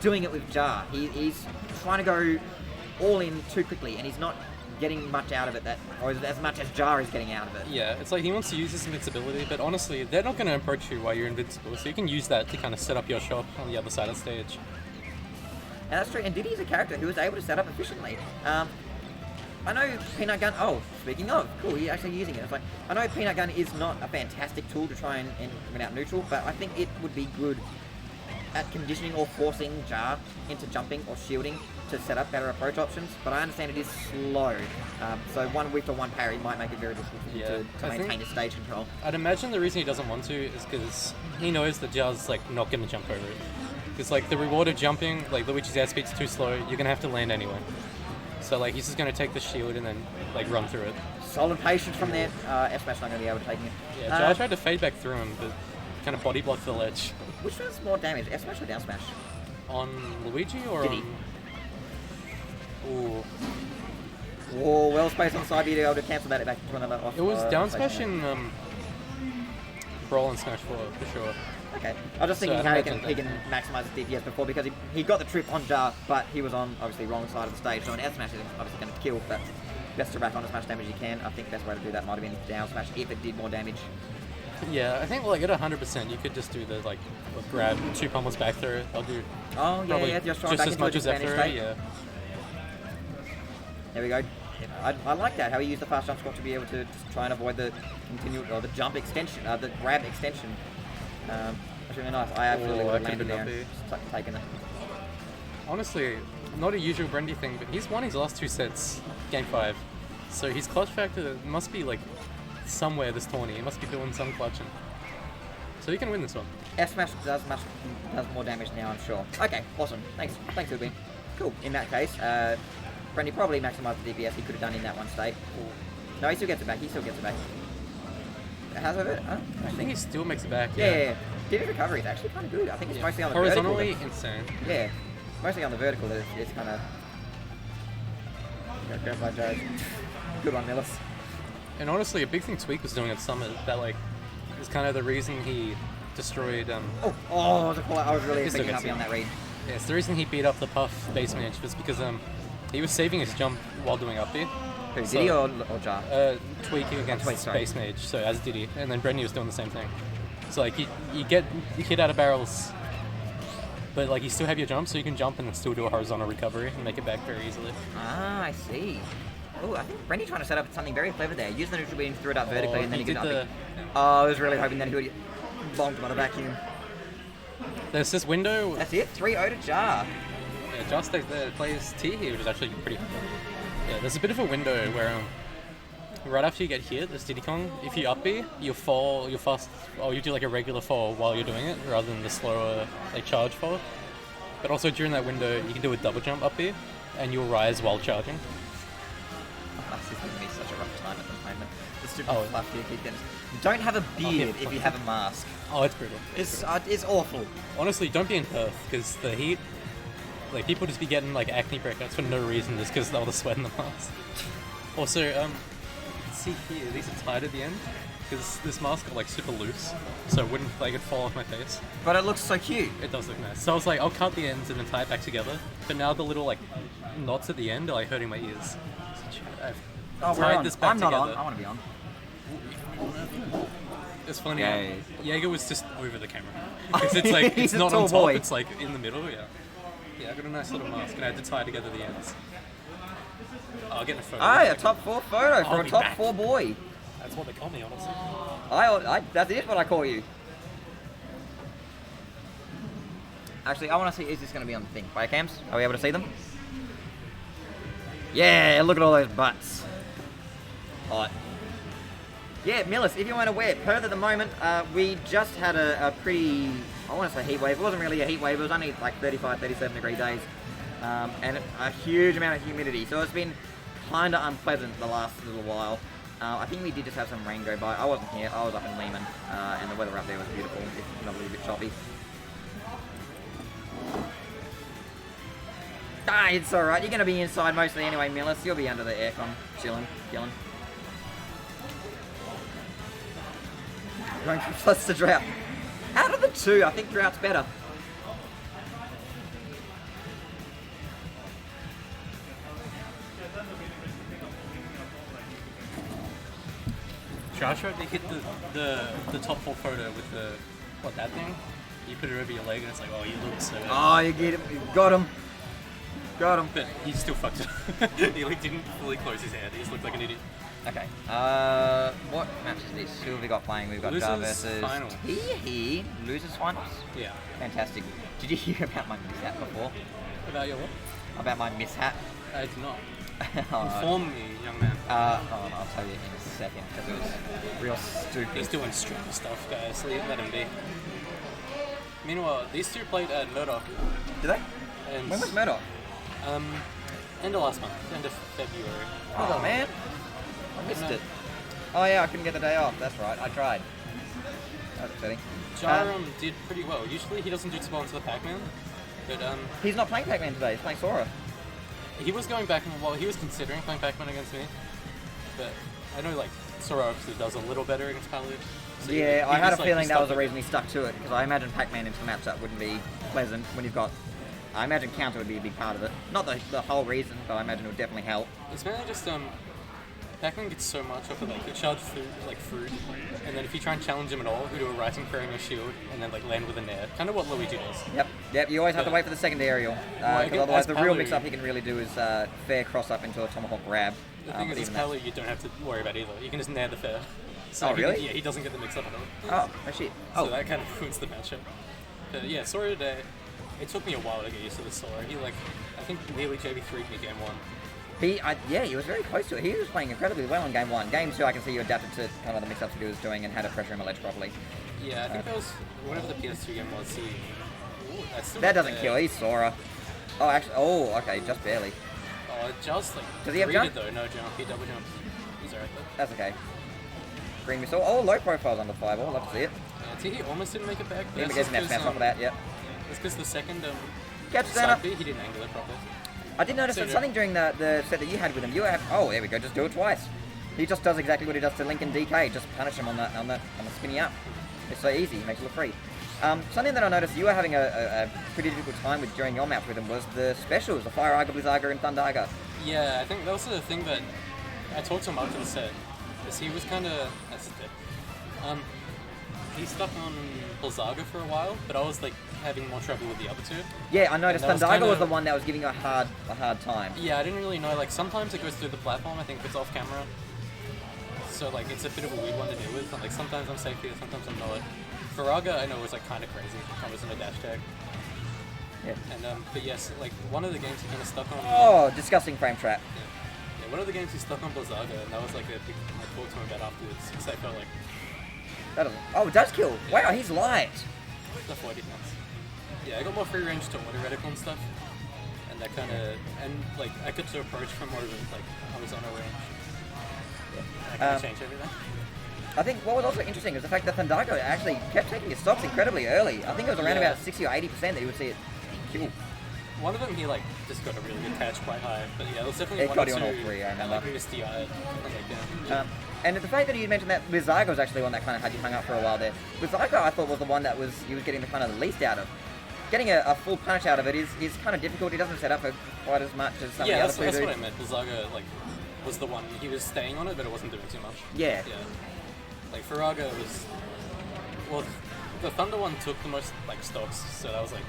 doing it with Jarr. He's trying to go all in too quickly, and he's not getting much out of it, or as much as Jarr is getting out of it. Yeah, it's like he wants to use his invincibility, but honestly, they're not going to approach you while you're invincible, so you can use that to kind of set up your shop on the other side of the stage. And that's true, and Diddy is a character who is able to set up efficiently. I know Peanut Gun, speaking of, cool, you're actually using it. It's like, I know Peanut Gun is not a fantastic tool to try and win out neutral, but I think it would be good at conditioning or forcing Jarr into jumping or shielding to set up better approach options, but I understand it is slow. So one whiff or one parry might make it very difficult for you to I maintain think- his stage control. I'd imagine the reason he doesn't want to is because he knows that Jar's like not going to jump over it. Because like the reward of jumping, like Luigi's airspeed's too slow, you're going to have to land anyway. So like he's just going to take the shield and then like run through it. Solid patience from there. F smash not going to be able to take it. Yeah, Jarr tried to fade back through him, but kind of body blocked the ledge. Which does more damage, F smash or down smash? On Luigi or Diddy. on... Ooh. Whoa, well spaced on the side, be able to cancel that back into another off. It was down station. smash in Brawl and Smash 4 for sure. Okay, I was just thinking So how I he imagine can maximize his DPS before, because he got the trip on Jarr, but he was on obviously wrong side of the stage, so an F smash is obviously going to kill, but best to rack on as much damage as you can. I think the best way to do that might have been down smash if it did more damage. Yeah, I think like at 100% you could just do the like grab 2 pummels back through. I'll do Oh yeah, probably yeah, just throwing just back as into a much as F disadvantage throw. state. Yeah. There we go. I like that, how he used the fast jump squat to be able to just try and avoid the the jump extension, the grab extension. That's really nice. I absolutely would have that could've landed been there up and just taken it. Honestly, not a usual Brendy thing, but he's won his last 2 sets, game 5. So his clutch factor must be like somewhere this tourney. He must be doing some clutching. So he can win this one. F smash does more damage now, I'm sure. Okay, awesome. Thanks, Ubi. Cool. In that case, Brendy probably maximised the DPS he could have done in that one state. No, he still gets it back. How's it? I think he still makes it back. Yeah. Did recovery is actually kind of good. I think it's mostly on the vertical. Horizontally, insane. Yeah, mostly on the vertical that it's kind of... Grab by Joe. Good one, Millis. And honestly, a big thing Tweak was doing at Summit that like is kind of the reason he destroyed. I was really It's still expecting good happy on that read. Yeah, it's the reason he beat up the Puff base mage was because he was saving his jump while doing up B. Who, Diddy or Jarr? Tweaking against Tweak, sorry. base mage, so as did he, and then Brendy was doing the same thing. So like you get hit out of barrels, but like you still have your jump, so you can jump and then still do a horizontal recovery and make it back very easily. Ah, I see. Oh, I think Brendy trying to set up something very clever there. Use the neutral beam, threw it up vertically, and then he did got the. up. Oh, I was really hoping that he would bonked him on the vacuum. There's this window. That's it. 3-0 to Jarr. Yeah, Jarr stays there, plays Teehee, which is actually pretty. Yeah, there's a bit of a window where right after you get hit, this Diddy Kong, if you up B, you fall, you fast, or you do like a regular fall while you're doing it, rather than the slower like charge fall. But also during that window, you can do a double jump up B, and you'll rise while charging. This is giving me such a rough time at the moment. The stupid Oh. fluff here keep getting... Don't have a beard yeah, if you have a mask. Oh, it's brutal. It's awful. Honestly, don't be in Perth, because the heat, like people just be getting like acne breakouts for no reason, just because of all the sweat in the mask. Also, you can see here, these are tied at the end, because this mask got like super loose, so it wouldn't like it fall off my face. But it looks so cute. It does look nice. So I was like, I'll cut the ends and then tie it back together. But now the little like knots at the end are like hurting my ears. I've Oh, we're tied on. this back I'm not together. on. I want to be on. It's funny. Yeah. Jaeger was just over the camera because it's like He's it's a not tall on top. boy. It's like in the middle. Yeah. Yeah, I got a nice little mask, and I had to tie together the ends. I'll get a photo. Hey, a top 4 photo I'll for a be top back. 4 boy. That's what they call me, honestly. That is what I call you. Actually, I want to see, is this going to be on the thing? Player cams? Are we able to see them? Yeah, look at all those butts. Hot. Yeah, Millis, if you weren't aware, Perth at the moment, we just had a pretty, I want to say heat wave. It wasn't really a heat wave, it was only like 35, 37 degree days. And a huge amount of humidity. So it's been kind of unpleasant the last little while. I think we did just have some rain go by. I wasn't here, I was up in Lehman, and the weather up there was beautiful, if not a little bit choppy. Ah, it's alright, you're going to be inside mostly anyway, Millis. You'll be under the aircon, chilling. Going from floods to drought. Out of the two, I think drought's better. Jarr tried to hit the top 4 photo with the that thing. You put it over your leg, and it's like, oh, you look so. Oh, you get him. You got him. Got him. But he still fucked it. He like didn't fully close his hand. He just looked like an idiot. Okay. What match is this? Who have we got playing? We've got Jarr Losers versus finals. Teehee. Losers finals? Yeah. Fantastic. Did you hear about my mishap before? About your what? About my mishap? I did not. Alright. Inform me, young man. I'll tell you in a second because it was real stupid. He's doing stupid stuff, guys. Let him be. Meanwhile, these two played at Murdoch. Did they? And When was Murdoch? End of last month, end of February. Oh man, I missed it. Oh yeah, I couldn't get the day off. That's right, I tried. That was upsetting. Jarr did pretty well. Usually he doesn't do too well into the Pac-Man, but He's not playing Pac-Man today. He's playing Sora. he was going back and he was considering playing Pac-Man against me, but I know like Sora obviously does a little better against Palu. So Yeah, he I had a just, like, feeling that was stuck the with reason he stuck to it, because I imagine Pac-Man into the matchup wouldn't be pleasant when you've got... I imagine counter would be a big part of it. Not the whole reason, but I imagine it would definitely help. It's mainly just Pac-Man gets so much off of like you charge food, and then if you try and challenge him at all, you do a rising carrying a shield, and then like land with a nair. Kind of what Luigi does. Yep, you always have to wait for the second aerial, Well, because otherwise as the real Palu- mix-up he can really do is fair cross-up into a tomahawk grab. The thing but is, as even that- Palu, you don't have to worry about either. You can just nair the fair. So Oh, really? Yeah, he doesn't get the mix-up at all. Oh shit. So Oh, that kind of ruins the matchup. But yeah, Sora today, it took me a while to get used to the Sora. He I think nearly JB3'd me game 1. yeah, he was very close to it. He was playing incredibly well in game 1. Game 2, I can see you adapted to kind of the mix-ups that he was doing and how to pressure him a ledge properly. Yeah, I think that was whatever the PS2 game was. Ooh, that's still That not doesn't there. kill, he's Sora. Oh, actually, okay, just barely. Oh, just like Does he have greeted jump? though, no jump. He double jumps. He's alright though. That's okay. Green missile. Oh, low profile's on the fireball. Love to see it. Yeah, Teehee almost didn't make it back. Yeah, but getting that smash off of that, yep. It's because the second Catch side Santa. B, he didn't angle it properly. I did notice So that do- something during the set that you had with him. You have, oh, there we go. Just do it twice. He just does exactly what he does to Link and DK. Just punish him on the spinny up. It's so easy. He makes it look free. Something that I noticed you were having a pretty difficult time with during your match with him was the specials, the Fire Arga, Blizzaga, and Thundaga. Yeah, I think that was the thing that I talked to him after the set. Is he was kind of he stuck on Blizzaga for a while, but I was like having more trouble with the other two. Yeah, I noticed And that was Thundaga was kinda- the one that was giving you a hard time. Yeah, I didn't really know. Like sometimes it goes through the platform. I think if it's off camera, so like it's a bit of a weird one to deal with. Like sometimes I'm safe here, sometimes I'm not. Faraga, I know was like kind of crazy. I was in a dash tag. Yeah. And but yes, like one of the games he kind of stuck on. Oh, disgusting frame trap. Yeah, one of the games he stuck on Blizzaga, and that was like a big I talked to him about afterwards because I felt like That doesn't. Oh, it does kill. Wow, he's light. the 40 defense. Yeah, I got more free range to auto reticle and stuff, and that kind of like I could to approach from more of like I was on a range. Yeah, and I kind of changed everything. I think what was also interesting is the fact that Thundaga actually kept taking his stocks incredibly early. I think it was around Yeah. about 60 or 80% that you would see it kill. One of them he like just got a really good catch quite high, but yeah, there was definitely It one got or you two. on all three, I remember. Like we missed DI. I was like, yeah. And the fact that you mentioned that Blizzaga was actually one that kind of had you hung up for a while there. Blizzaga, I thought, was the one that you was getting the kind of the least out of. Getting a full punch out of it is kind of difficult. He doesn't set up for quite as much as some Yeah, of the that's other two what do. I meant. Blizzaga like was the one he was staying on it, but it wasn't doing too much. Yeah. Like Faraga was, well, the Thunder one took the most like stocks, so that was like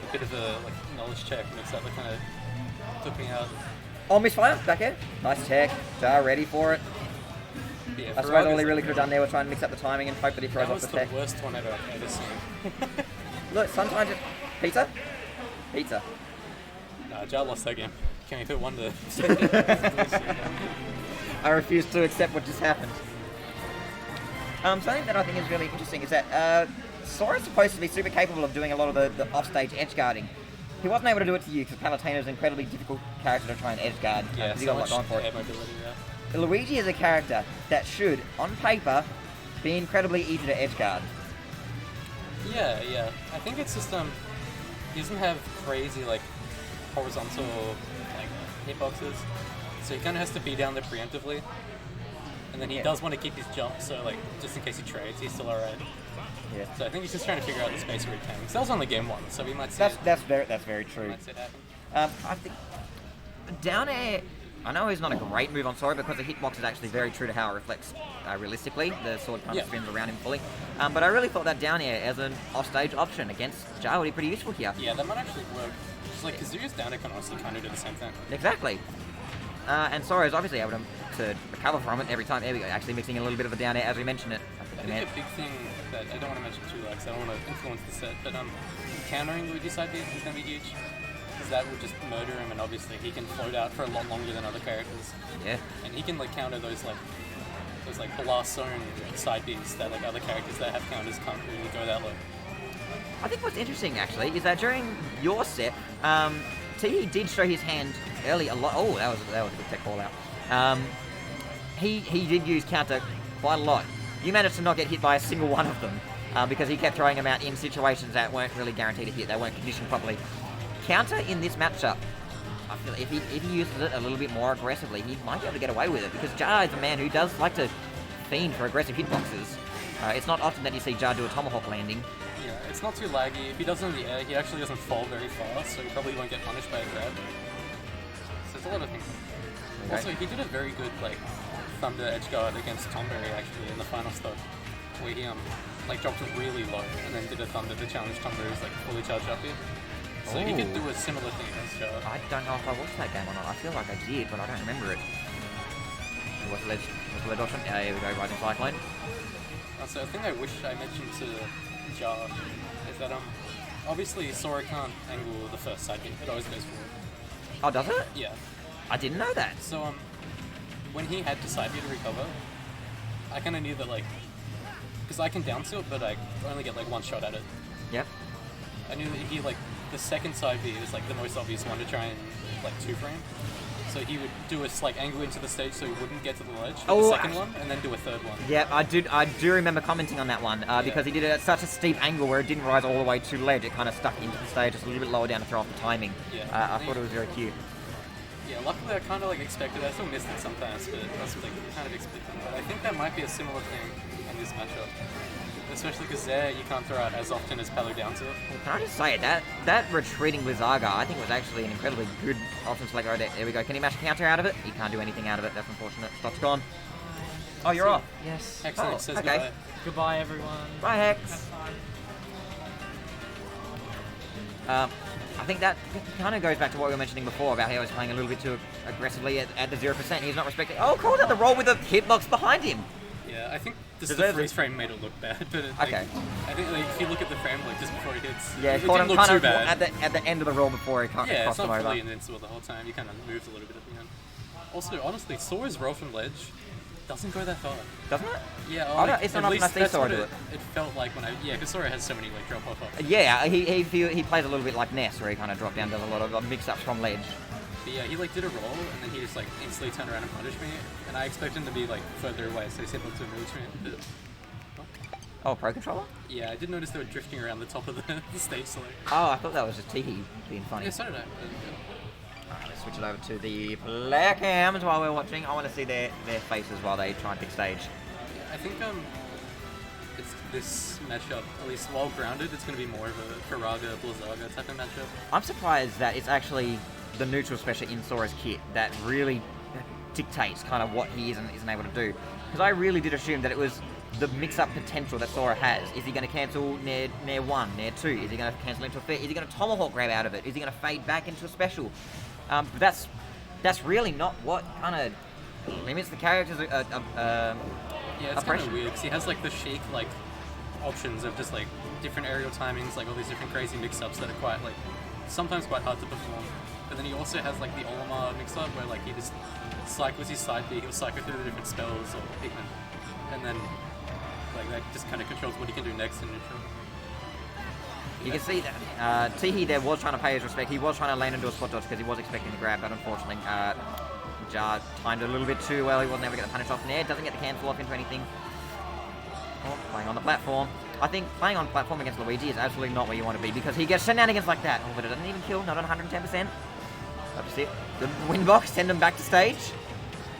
a bit of a like knowledge check mix that kind of took me out. Oh, misfire, back air. Nice tech. Jarr ready for it. Yeah, I suppose Faraga's, all he really could have done there was try and mix up the timing and hope that he throws that off was the tech. the worst one I've ever seen. Look, sometimes it's... Pizza? Pizza. Nah, Jarr lost that game. Can you put one to... I refuse to accept what just happened. Something that I think is really interesting is that Sora's supposed to be super capable of doing a lot of the offstage edge guarding. He wasn't able to do it to you because Palutena's an incredibly difficult character to try and edge guard. Yeah, because he so got a lot much going for air it. mobility, yeah. Luigi is a character that should, on paper, be incredibly easy to edge guard. Yeah, yeah. I think it's just he doesn't have crazy like horizontal like hitboxes, so he kind of has to be down there preemptively. And then he does want to keep his jump, so like just in case he trades, he's still alright. Yeah. So I think he's just trying to figure out the space where he can. Because that was only game 1, so we might see That's very true. might see it happen. I think down air. I know it's not a great move on Sora because the hitbox is actually very true to how it reflects realistically. The sword kind of spins around him fully. But I really thought that down air as an offstage option against Jarr would be pretty useful here. Yeah, that might actually work. Just like Kazuya's down air can honestly kind of do the same thing. Exactly. And Sora is obviously able to recover from it every time. There we go, actually mixing in a little bit of a down air as we mentioned it. I think the big thing that I don't want to mention too, like, 'cause I don't want to influence the set, but countering Luigi's side B is going to be huge. Because that would just murder him, and obviously he can float out for a lot longer than other characters. Yeah. And he can like counter those blast zone side Bs that like other characters that have counters can't really go that low. I think what's interesting actually is that during your set, Teehee did show his hand early a lot. Oh, that was a good tech call out. He did use counter quite a lot. You managed to not get hit by a single one of them because he kept throwing them out in situations that weren't really guaranteed to hit. They weren't conditioned properly. Counter in this matchup, I feel if he uses it a little bit more aggressively, he might be able to get away with it because Jarr is a man who does like to fiend for aggressive hitboxes. It's not often that you see Jarr do a tomahawk landing. Yeah, it's not too laggy. If he does it in the air, he actually doesn't fall very fast, so he probably won't get punished by a grab. So it's a lot of things. Okay. Also, he did a very good like Thunder edge guard against Tomberry actually in the final stuff, where he like dropped it really low and then did a Thunder to challenge Tomberry's like fully charged up here. So he could do a similar thing against Jarr. I don't know if I watched that game or not. I feel like I did, but I don't remember it. What's the ledge option? Yeah, here we go, right in Cyclone. So a thing I wish I mentioned to Jarr is that obviously Sora can't angle the first side hit, it always goes forward. Oh, does it? Yeah. I didn't know that. So when he had to side B to recover, I kinda knew that like because I can down tilt but I only get like one shot at it. Yep. I knew that he like the second side B is like the most obvious one to try and like 2-frame. So he would do a like angle into the stage so he wouldn't get to the ledge for the second one, and then do a third one. Yeah, I do remember commenting on that one because he did it at such a steep angle where it didn't rise all the way to ledge. It kind of stuck into the stage just a little bit lower down to throw off the timing. Yeah. I thought it was very cute. Yeah, luckily I kind of like expected. I still missed it sometimes, but I was like kind of expecting. But I think that might be a similar thing in this matchup. Especially because there you can't throw out as often as Palu down tilt. Can I just say that retreating Blizzaga I think was actually an incredibly good option select right there. There we go. Can he mash a counter out of it? He can't do anything out of it. That's unfortunate. Stop's gone. Oh, you're off. Yes. Excellent. Oh, Says okay. goodbye. Goodbye, everyone. Bye, Hex. I think that kind of goes back to what we were mentioning before about how he was playing a little bit too aggressively at the 0%. He's not respecting. Oh, called out the roll with the hitbox behind him. Yeah, I think the Deserves freeze it. frame made it look bad, but like, Okay. I think like, if you look at the frame like just before he hits, Yeah, it caught didn't him look kind too of bad. at the end of the roll before he can't Yeah, it's cross him not over. fully invincible the whole time. You kind of moved a little bit at the end. Also, honestly, Sora's roll from ledge doesn't go that far. Doesn't it? Yeah, I don't- like, it's not at often least I see that's Sora what do it felt like when because Sora has so many like drop off options. Yeah, he plays a little bit like Ness, where he kind of drop down, does a lot of mix-ups from ledge. But yeah, he like did a roll and then he just like instantly turned around and punished me, and I expected him to be like further away, so he said look to move me. But, Oh, Pro Controller? yeah, I did notice they were drifting around the top of the stage select. Oh, I thought that was just Teehee being funny. Yeah, so did I. Alright, let's switch it over to the player cams while we're watching. I want to see their faces while they try and pick stage. I think it's this matchup, at least while grounded, it's going to be more of a Faraga Blizzaga type of matchup. I'm surprised that it's actually the neutral special in Sora's kit that really dictates kind of what he isn't able to do. Because I really did assume that it was the mix-up potential that Sora has. Is he going to cancel Nair 1, Nair 2? Is he going to cancel into a fair? Is he going to Tomahawk grab out of it? Is he going to fade back into a special? But that's really not what kind of limits the character's Yeah, it's kind oppression. of weird because he has like the Sheik like options of just like different aerial timings, like all these different crazy mix-ups that are quite like sometimes quite hard to perform. But then he also has like the Luma mix-up where like he just cycles his side B, he'll cycle through the different spells or pigment, and then like that just kind of controls what he can do next in neutral. You can see that Teehee there was trying to pay his respect. He was trying to land into a spot dodge because he was expecting the grab, but unfortunately Jarr timed it a little bit too well. He wasn't able to get the punish off Nair. Doesn't get the cancel off into anything. Oh, playing on the platform. I think playing on platform against Luigi is absolutely not where you want to be because he gets shenanigans like that. Oh, but it doesn't even kill, not on 110%. That's it. The win box, send him back to stage.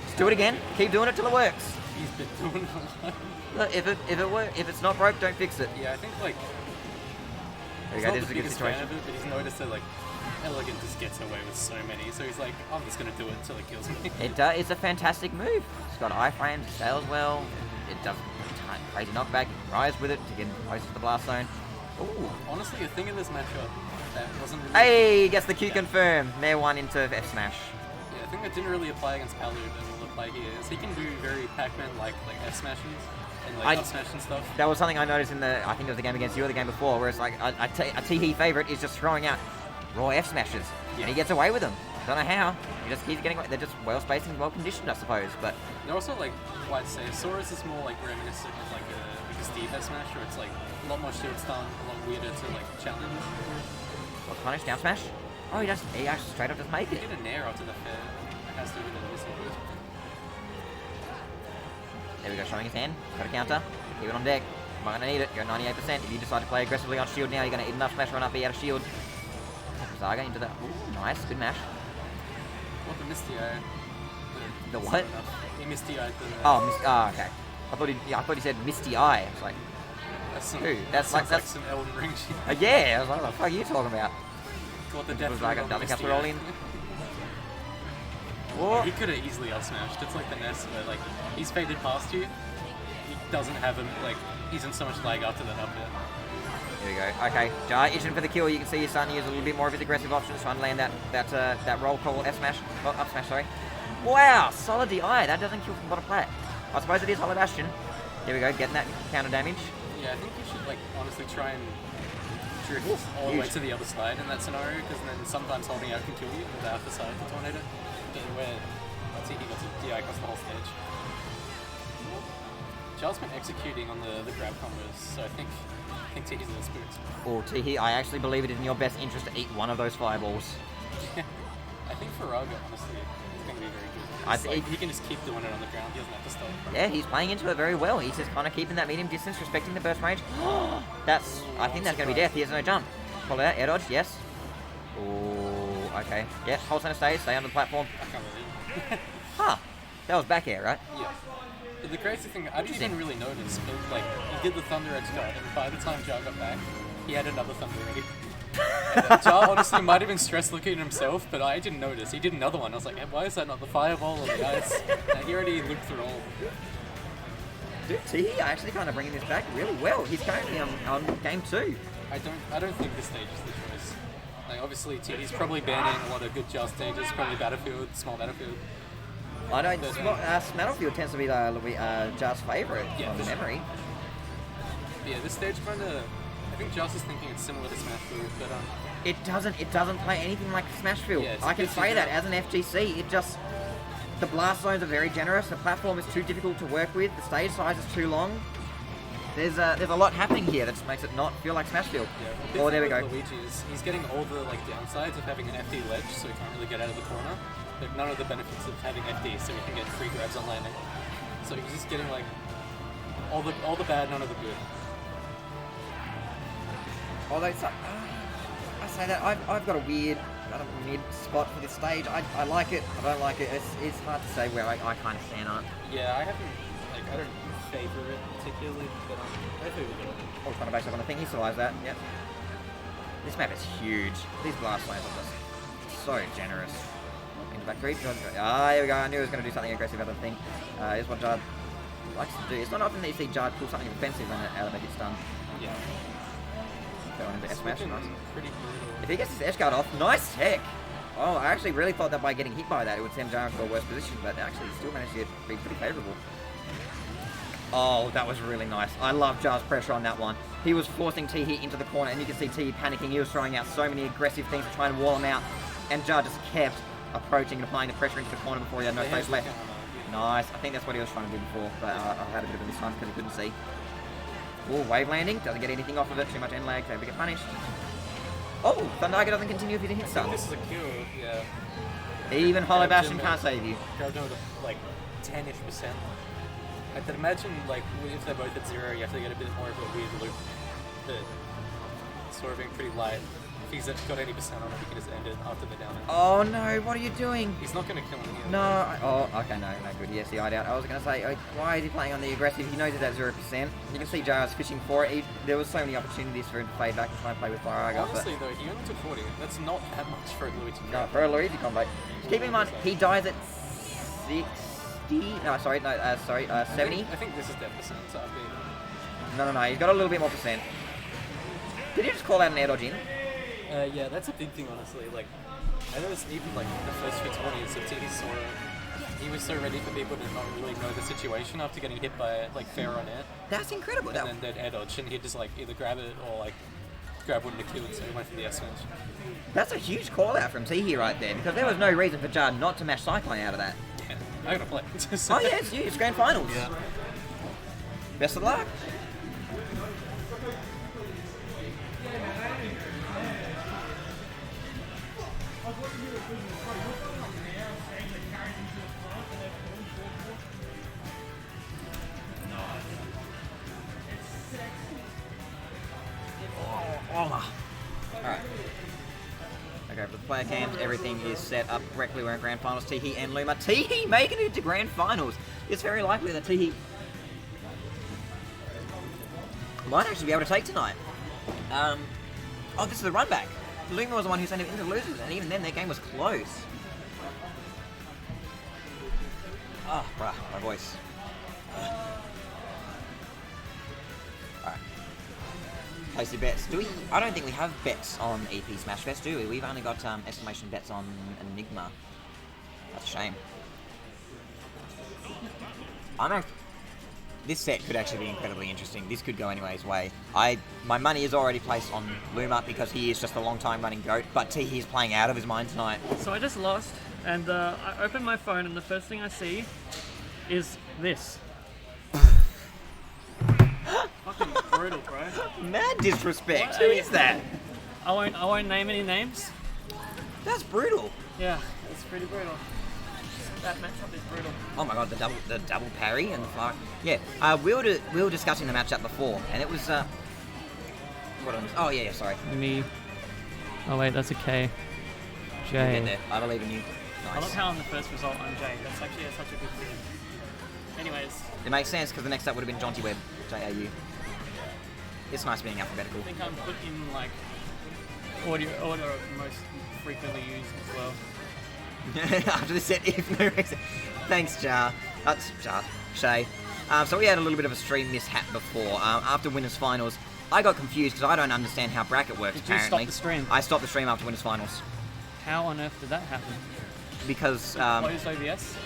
Just do it again. Keep doing it till it works. He's been doing a lot. Look, if it's not broke, don't fix it. Yeah, I think like There he's you go, not this is the a good biggest fan situation. of it, but he's noticed that like Elegant just gets away with so many, so he's like, I'm just gonna do it until it kills me. It's a fantastic move. It's got iframes, it sails well, it does crazy knockback, you can rise with it to get closer to the blast zone. Ooh. Honestly, a thing in this matchup that wasn't really Hey, gets the Q confirm. Nair 1 into F smash. yeah, I think that didn't really apply against Palu, but will apply here. Is he can do very Pac-Man like F smashes and like up smash and stuff. That was something I noticed in I think it was the game against you or the game before, where it's like a Teehee favorite is just throwing out raw F smashes, and he gets away with them. Don't know how. He just keeps getting away. They're just well spaced and well conditioned, I suppose. But They're also like quite safe. Saurus is more like reminiscent of like a Steve F smash, where it's like a lot more shield stun, a lot weirder to like challenge. what punish down smash? Oh, he actually straight up just make He it. did a Nair out to the fair. It has to be the missing boost. There we go, showing his hand. Got a counter. Keep it on deck. I'm gonna need it. You're at 98%. If you decide to play aggressively on shield now, you're gonna eat enough smash run up, be out of shield. Zaga into that. Ooh, nice, good mash. What the Misty Eye? The what? He Misty Eyed the. Oh, okay. I thought he said Misty Eye. It's like, That's some, Dude, that that's like- sounds like that's- some Elden Ring shit. yeah. I was like, what the fuck are you talking about? Got the It death was like roll on another the Misty castle roll Eye. in. What? He could have easily up smashed. It's like the Ness, where like he's faded past you. He doesn't have him like he's in so much lag after that up there. There we go. Okay, Jarr itching for the kill. You can see he's starting to use a little bit more of his aggressive options, trying to land that roll call F smash, up smash. Sorry. Wow, solid DI. That doesn't kill from bottom plat. I suppose it is Hollow Bastion. Here we go, getting that counter damage. Yeah, I think you should like honestly try and drift all the way huge. to the other side in that scenario, because then sometimes holding out can kill you with the alpha side of the tornado. Where I think he got to DI across the whole stage. Jarr's been executing on the grab combos, so I think Teehee's a little spooked. Oh, Teehee, I actually believe it is in your best interest to eat one of those fireballs. I think Faraga, honestly, is going to be very good. I It's like, think- he can just keep doing it on the ground, he doesn't have to stop. Yeah, he's playing into it very well. He's just kind of keeping that medium distance, respecting the burst range. I think that's going to be death. He has no jump. Pull it out, air dodge, yes. Oh, okay. Yeah, hold center stage, stay on the platform. I can't believe it. Huh. That was back air, right? Yeah. But the crazy thing, I didn't even really notice, but like, he did the Thunder Edge guard, and by the time Jarr got back, he had another Thunder ready. And Jarr honestly might have been stress looking at himself, but I didn't notice. He did another one. I was like, hey, why is that not the Fireball or the Ice? And he already looked through all. Dude, Teehee actually kind of bringing this back really well. He's currently on game 2. I don't think this stage is the choice. Like, obviously, Teehee's probably banning a lot of good Jarr stages, probably Battlefield, small Battlefield. I don't. Battlefield tends to be Jar's favourite Yeah, from for sure. memory. Yeah, this stage kind of. I think Jar's is thinking it's similar to Smashfest, but It doesn't play anything like Smashfield. Yeah, it's I can good say to that know. as an FGC. The blast zones are very generous. The platform is too difficult to work with. The stage size is too long. There's a lot happening here that just makes it not feel like Smashfield. yeah. Oh, there we go. Luigi is he's getting all the like downsides of having an FD ledge, so he can't really get out of the corner. But none of the benefits of having FD, so he can get free grabs on landing. So he's just getting like all the bad, none of the good. Although I say that I've got a weird kind of mid spot for this stage. I like it. I don't like it. It's hard to say where I kind of stand on it. Yeah, I don't favor it particularly, but I think we'll get it. I was trying to base up on the thing. He survives that. Yep. This map is huge. These blast lanes are just so generous. Into Back three. Ah, here we go. I knew he was going to do something aggressive out of the thing. Here's what Jarr likes to do. It's not often that you see Jarr pull something offensive out of a hit stun. Yeah. Going into S smash. Looking Nice. pretty brutal. If he gets his edge guard off, nice tech. Oh, I actually really thought that by getting hit by that, it would send Jarr into a worse position, but actually, he still managed to be pretty favourable. Oh, that was really nice. I love Jarr's pressure on that one. He was forcing Teehee into the corner, and you can see Teehee panicking. He was throwing out so many aggressive things to try and wall him out, and Jarr just kept approaching and applying the pressure into the corner before he had no Yeah, space he's left. looking on Nice. I think that's what he was trying to do before, but I had a bit of a miss time because he couldn't see. Oh, wave landing. Doesn't get anything off of it. Too much end lag. So we get punished. Oh, Thundaga doesn't continue if he didn't hit stun. This is a kill, yeah. Even Hollow Grabbed Bastion him can't save you. Grabbed him with like 10-ish%. I could imagine like if they're both at 0, you have to get a bit more of a weird loop. But sort of being pretty light. If he's got 80% on it, he can just end it after the down. Oh no, what are you doing? He's not going to kill him here. No, oh, okay, no good. Yes, the out. I was going to say, why is he playing on the aggressive? He knows he's at 0%. You can see Jarr's fishing for it. There was so many opportunities for him to fade back and try and play with Fire. Honestly though, he only took 40. That's not that much for a Luigi. No, for a Luigi combo. Keep in mind, he dies at 60. No, sorry, 70. I think this is deficit. So I'll be... No, he's got a little bit more percent. Did you just call out an air dodge in? Yeah, that's a big thing, honestly. Like, I noticed even like the first few 20s that he was so ready for people to not really know the situation after getting hit by like fair on air, That's incredible. and then they'd air dodge, and he'd just like either grab it or like grab one to kill it. So he went for the S smash. That's a huge call out from Teehee right there, because there was no reason for Jarr not to mash Cyclone out of that. Yeah, I gotta play. Oh yeah, it's you. It's grand finals. Yeah. Best of luck. Alright. Okay, for the player cams, everything is set up correctly. We're in grand finals. Teehee and Luma. Teehee making it to grand finals. It's very likely that Teehee might actually be able to take tonight. Oh, this is the run back. Luma was the one who sent him into losers, and even then their game was close. Oh, bruh, my voice. Alright. Place your bets. Do we? I don't think we have bets on EP Smashfest, do we? We've only got estimation bets on Enigma. That's a shame. This set could actually be incredibly interesting. This could go anybody's way. My money is already placed on Luma because he is just a long time running GOAT, but Teehee is playing out of his mind tonight. So I just lost, and I open my phone, and the first thing I see is this. Fucking brutal, bro. Mad disrespect. What? Who is that? I won't name any names. That's brutal. Yeah, it's pretty brutal. That matchup is brutal. Oh my god, the double parry and the fuck. Yeah, we were discussing the matchup before, and it was what on this? Oh yeah, sorry. Me. Oh wait, that's a K. We'll get J. there. I believe in you. I love Nice. how on the first result I'm J. That's actually such a good thing. Anyways, It makes sense because the next up would have been Jonty Webb, JAU. It's nice being alphabetical. I think I'm put in like order of most frequently used as well. After the set, if no reason. Thanks, Jarr. That's Jarr. Shay. So we had a little bit of a stream mishap before. After Winners Finals, I got confused because I don't understand how bracket works, Did you apparently. stop the stream? I stopped the stream after Winners Finals. How on earth did that happen? Because Closed OBS?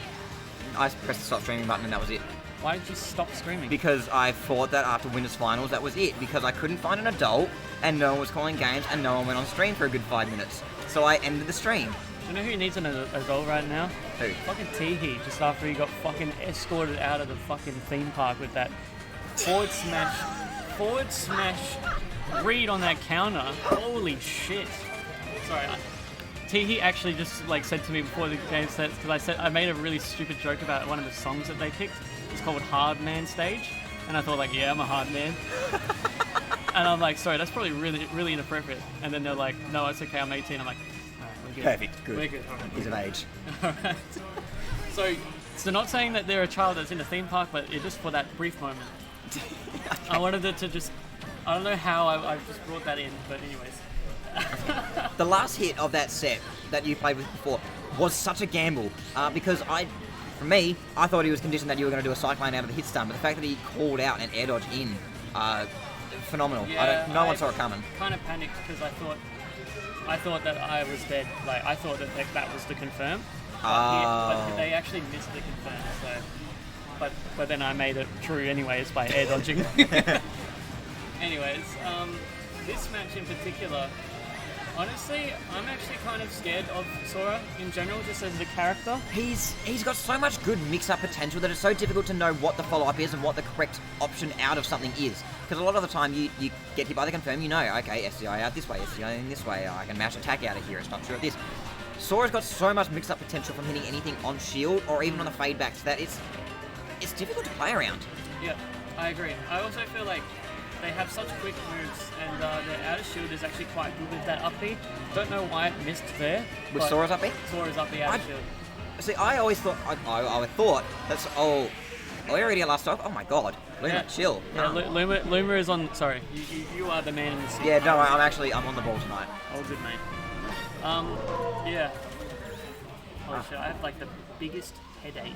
I pressed the stop streaming button and that was it. Why did you stop streaming? Because I thought that after Winners Finals, that was it. Because I couldn't find an adult, and no one was calling games, and no one went on stream for a good 5 minutes. So I ended the stream. Do you know who needs an adult right now? Who? Fucking Teehee, just after he got fucking escorted out of the fucking theme park with that forward smash read on that counter. Holy shit. Sorry, Teehee actually just like said to me before the game starts, because I made a really stupid joke about one of the songs that they picked. It's called Hard Man Stage, and I thought like, yeah, I'm a hard man. And I'm like, sorry, that's probably really inappropriate. And then they're like, no, it's okay, I'm 18. I'm like, alright, we're good. Perfect. Good. We're good. Alright. He's of age. Alright. So not saying that they're a child that's in a theme park, but it's just for that brief moment. I wanted it to just, I don't know how I just brought that in, but anyways. The last hit of that set that you played with before, was such a gamble because for me, I thought he was conditioned that you were going to do a cyclone out of the hit stun, but the fact that he called out and air dodge in, phenomenal. No one saw it coming. Kind of panicked because I thought that I was dead. Like I thought that was the confirm, but they actually missed the confirm. So, but then I made it true anyways by air dodging. Anyways, this match in particular. Honestly, I'm actually kind of scared of Sora in general, just as the character. He's got so much good mix-up potential that it's so difficult to know what the follow-up is and what the correct option out of something is. Because a lot of the time you get hit by the confirm, you know, okay, SCI out this way, SCI in this way, I can mash attack out of here, it's not sure of this. Sora's got so much mix-up potential from hitting anything on shield or even on the fade backs that it's difficult to play around. Yeah, I agree. I also feel like they have such quick moves, and their outer shield is actually quite good with that up B. Don't know why it missed there. With Sora's up B? Sora's up B outer shield. See, I always thought, I thought that's, we're already at last stop? Oh my god. Luma, chill. Yeah, Luma is on, sorry, you are the man in the seat. Yeah, no, I'm on the ball tonight. Oh, good, mate. Yeah. Holy shit, I have like the biggest headache.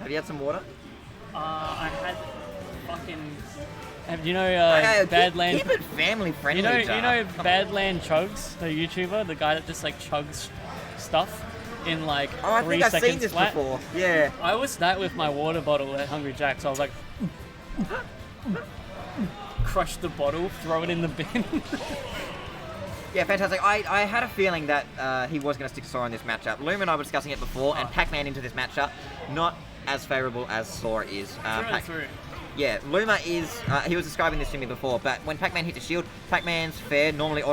Have you had some water? I had fucking... You know, Badland. Keep it family friendly. You know, Badland Chugs, the YouTuber, the guy that just like chugs stuff in like 3 seconds flat. I think I've seen this before. Yeah. I was that with my water bottle at Hungry Jack's. I was like, crush the bottle, throw it in the bin. Yeah, fantastic. I had a feeling that he was going to stick Sora in this matchup. Luma and I were discussing it before, and Pac-Man into this matchup, not as favourable as Sora is. Through. Yeah, Luma is, he was describing this to me before, but when Pac-Man hits a shield, Pac-Man's fair normally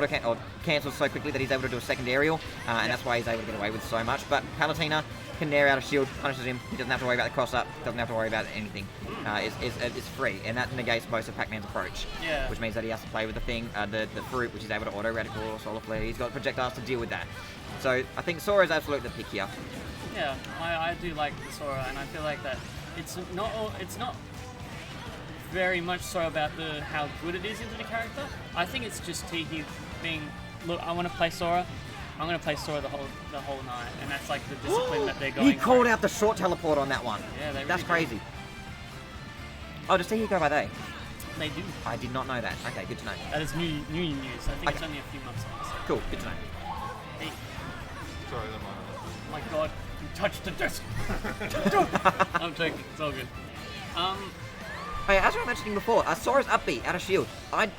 cancels so quickly that he's able to do a second aerial, and that's why he's able to get away with so much. But Palutena can nair out a shield, punishes him, he doesn't have to worry about the cross-up, doesn't have to worry about anything. It's free, and that negates most of Pac-Man's approach. Yeah. Which means that he has to play with the thing, the fruit, which is able to auto-radical or solar flare. He's got projectiles to deal with that. So I think Sora is absolutely the pick here. Yeah, I do like the Sora, and I feel like that it's not very much so about how good it is into the character. I think it's just Teehee being, look, I want to play Sora. I'm going to play Sora the whole night, and that's like the discipline that they're going. He called out the short teleport on that one. Yeah, that's really crazy. Oh, does Teehee go by they? They do. I did not know that. Okay, good to know. That is new news. I think it's only a few months old. So. Cool, good to know. Hey. Sorry, that Oh my god, you touched the disc. I'm joking. It's all good. Hey, as I was mentioning before, Sora's up B out of shield. I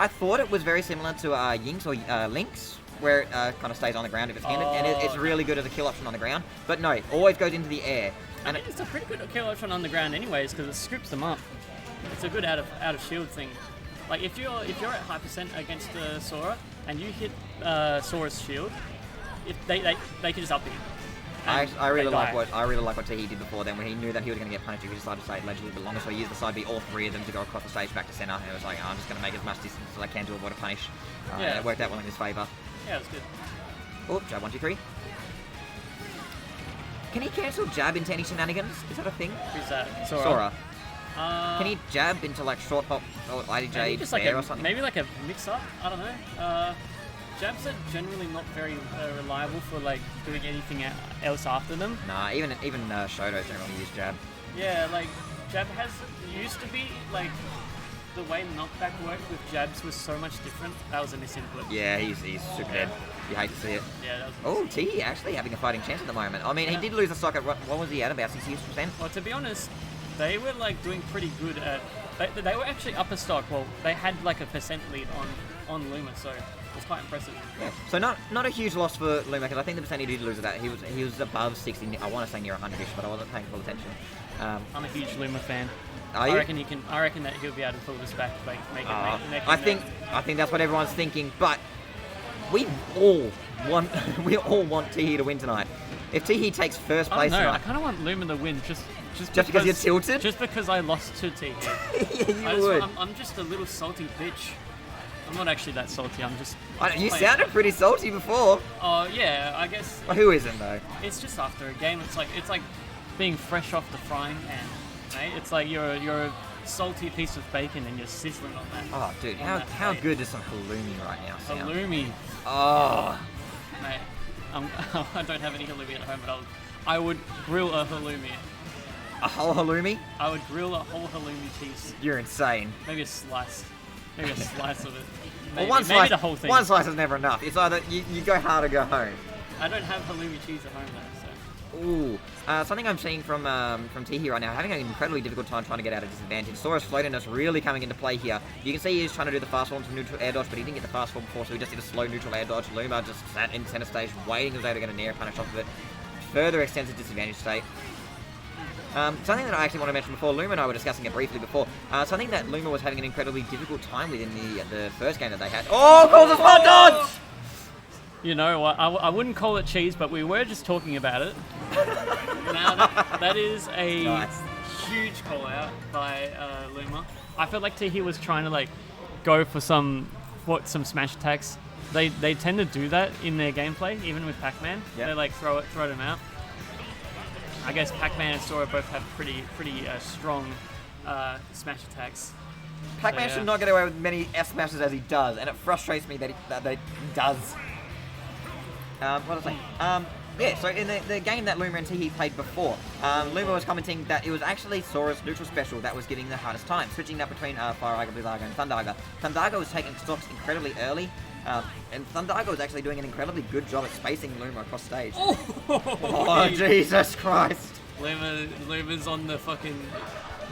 thought it was very similar to Yinks or Lynx, where it kind of stays on the ground if it's handed, and it's really good as a kill option on the ground. But no, it always goes into the air. And it's a pretty good kill option on the ground anyways, because it scripts them up. It's a good out of shield thing. Like if you're at high percent against Sora and you hit Sora's shield, if they can just up you. I really like what Teehee did before then when he knew that he was going to get punished. He decided to stay ledge a little bit longer, so he used the side B, all 3 of them, to go across the stage back to center. And it was like, I'm just going to make as much distance as I can to avoid a punish. And it worked out well in his favour. Yeah, it was good. Oh, jab 1, 2, 3. Can he cancel jab into any shenanigans? Is that a thing? Who's that? Sora. Can he jab into like short hop or IDJ just fair like or something? Maybe like a mix-up? I don't know. Jabs are generally not very reliable for like doing anything else after them. Nah, even Shoto's generally use jab. Yeah, like jab used to be like the way knockback worked with jabs was so much different. That was a misinput. Yeah, he's super dead. You hate to see it. Yeah, that Oh, was Teehee actually having a fighting chance at the moment. I mean, he did lose a socket. What was he at? About 60%? Well, to be honest, they were like doing pretty good at. They were actually upper stock. Well, they had like a percent lead on Luma, so it's quite impressive. Yeah. So not a huge loss for Luma, because I think the percent he did lose at that, he was above 60. I want to say near 100ish, but I wasn't paying full attention. I'm a huge Luma fan. Are you? I reckon that he'll be able to pull this back, like make it. I think that's what everyone's thinking, but we all want Teehee to win tonight. If Teehee takes first place tonight, I kind of want Luma to win just because you're tilted. Just because I lost to Teehee. Yeah, you would. I'm just a little salty bitch. I'm not actually that salty. I'm just. You sounded pretty salty before. Oh yeah, I guess. Well, who isn't though? It's just after a game. It's like being fresh off the frying pan, right? It's like you're a salty piece of bacon and you're sizzling on that. Oh, dude, how good is some halloumi right now? Sound? Halloumi. Oh, Mate, I don't have any halloumi at home, but I would grill a halloumi. A whole halloumi? I would grill a whole halloumi cheese. You're insane. Maybe a slice. Maybe a slice of it. Well, Maybe, one maybe slice, the whole thing. one slice is never enough. It's either you go hard or go home. I don't have halloumi cheese at home though, so. Ooh, something I'm seeing from Teehee right now, having an incredibly difficult time trying to get out of disadvantage. Saurus floatiness really coming into play here. You can see he's trying to do the fast form to neutral air dodge, but he didn't get the fast form before, so he just did a slow neutral air dodge. Luma just sat in center stage waiting as though they're going to nair punish off of it. Further extends the disadvantage state. Something that I actually want to mention before, Luma and I were discussing it briefly before, something that Luma was having an incredibly difficult time with in the first game that they had. Oh, calls a smart dodge! You know what? I wouldn't call it cheese, but we were just talking about it. Now that is a Nice. huge call out by Luma. I felt like Teehee was trying to like go for some smash attacks. They tend to do that in their gameplay, even with Pac-Man. Yeah. They like throw them out. I guess Pac-Man and Sora both have pretty strong smash attacks. Pac-Man So, yeah. should not get away with many S smashes as he does, and it frustrates me that he does. What was I saying? Yeah, so in the game that Luma and Teehee played before, Luma was commenting that it was actually Sora's neutral special that was giving the hardest time, switching that between Fire Eiger, Blizzaga, and Thundaga. Thundaga was taking stocks incredibly early, and Thundaga was actually doing an incredibly good job at spacing Luma across stage. Oh, Jesus Christ! Luma's on the fucking.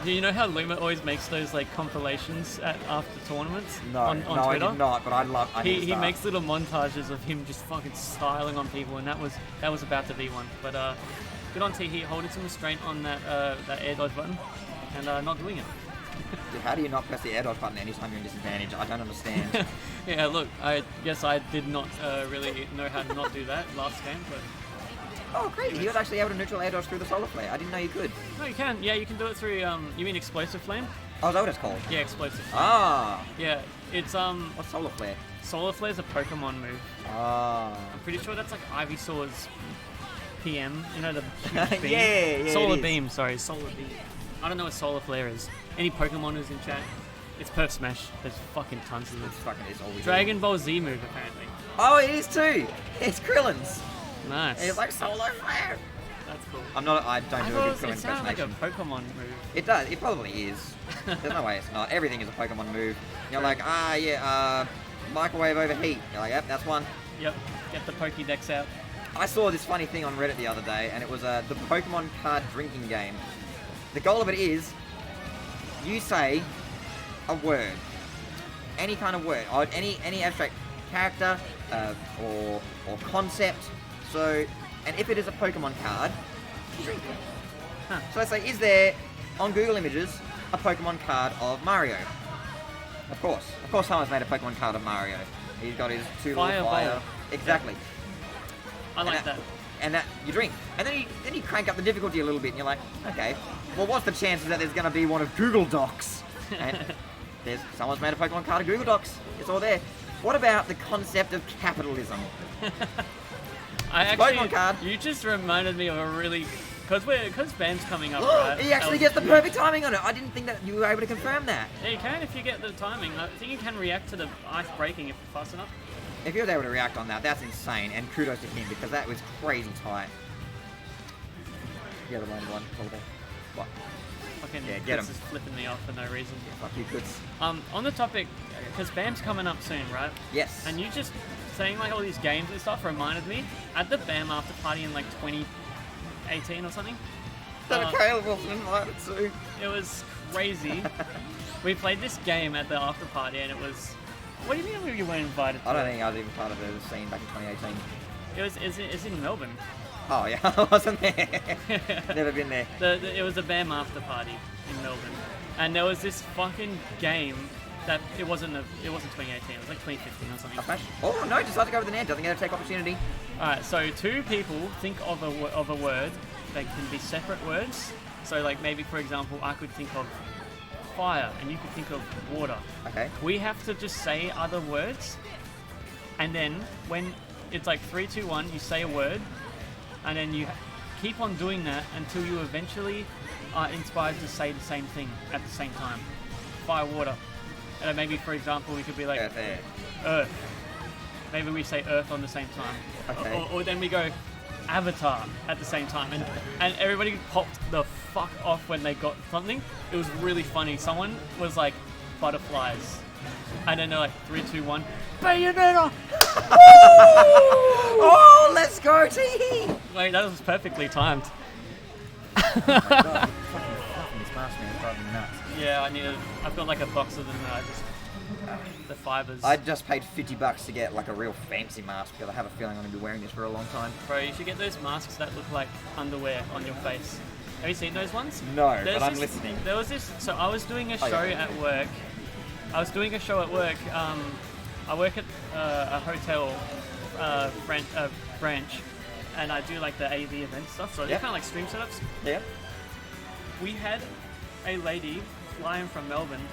Do you know how Luma always makes those like compilations after tournaments on no, I Twitter? did not, but I need to He start. makes little montages of him just fucking styling on people, and that was about to be one. But good on Teehee holding some restraint on that air dodge button and not doing it. Dude, how do you not press the air dodge button anytime you're in disadvantage? I don't understand. Yeah, look, I guess I did not really know how to not do that last game, but Oh, crazy! He was actually able to neutral air dodge through the solar flare. I didn't know you could. no, you can. Yeah, you can do it through. You mean explosive flame? Oh, is that what it's called? Yeah, explosive flame. Ah, Yeah, it's what's solar flare? Solar Flare's a Pokemon move. Ah. I'm pretty sure that's like Ivysaur's PM. You know the huge beam. Yeah, Solar it is. Beam. Sorry, Solar Beam. I don't know what Solar Flare is. Any Pokemoners in chat? It's Perf Smash. There's fucking tons of them. It's fucking is all we do. Dragon Ball Z move apparently. Oh, it is too. It's Krillin's. Nice. It's like solar flare. That's cool. I don't I do a thought good it Krillin sounded like a impersonation. Pokemon move. It does. It probably is. There's no way it's not. Everything is a Pokemon move. You're like, microwave overheat. You're like, yep, that's one. Yep. Get the Pokédex out. I saw this funny thing on Reddit the other day, and it was the Pokemon card drinking game. The goal of it is, you say a word, any kind of word, or any abstract character or concept. So, and if it is a Pokemon card, you drink it. Huh. So let's say, is there on Google Images a Pokemon card of Mario? Of course someone's made a Pokemon card of Mario. He's got his two little Fireball. fire. Exactly. I like And that. And that you drink, and then you crank up the difficulty a little bit, and you're like, okay, well, what's the chances that there's going to be one of Google Docs? And someone's made a Pokemon card of Google Docs. It's all there. What about the concept of capitalism? Pokemon card. You just reminded me of a really, because BAM's coming up, right? He actually gets the perfect timing on it. I didn't think that you were able to confirm that. Yeah, you can if you get the timing. I think you can react to the ice breaking if you're fast enough. If he was able to react on that, that's insane. And kudos to him because that was crazy tight. Yeah, the wrong one. What? Fucking Yeah, get Chris him. is flipping me off for no reason. Fuck you, Kuts. On the topic, because BAM's coming up soon, right? Yes. And you just saying like all these games and stuff reminded me at the BAM after party in like 2018 or something. That Caleb wasn't invited to. It was crazy. We played this game at the after party and it was. What do you mean you weren't invited to I don't it? think I was even part of the scene back in 2018. It's in Melbourne. Oh yeah, I wasn't there. Never been there. It was a BAM after party in Melbourne, and there was this fucking game that it wasn't 2018. It was like 2015 or something. A flash. Oh no, decided to go with the net. Doesn't get to take opportunity. All right, so two people think of a word that can be separate words. So like maybe for example, I could think of fire, and you could think of water. Okay. We have to just say other words, and then when it's like 3, 2, 1, you say a word, and then you keep on doing that until you eventually are inspired to say the same thing at the same time. Fire, water. And maybe, for example, we could be like Earth, air. Earth. maybe we say Earth on the same time. Okay. Or then we go Avatar at the same time, and everybody popped the fuck off when they got something. It was really funny. Someone was like butterflies, and then they're like 3, 2, 1, Bayonetta. Oh, let's go, Teehee! Like that was perfectly timed. God, fucking this mask man is driving me nuts. Yeah, I've got like a box of them. The fibers. I just paid $50 to get like a real fancy mask because I have a feeling I'm gonna be wearing this for a long time. Bro, you should get those masks that look like underwear on your face. Have you seen those ones? No, but I'm listening. There was this. So I was doing a show at work. I work at a hotel branch, and I do like the AV event stuff. So they're kind of like stream setups. Yeah. We had a lady flying from Melbourne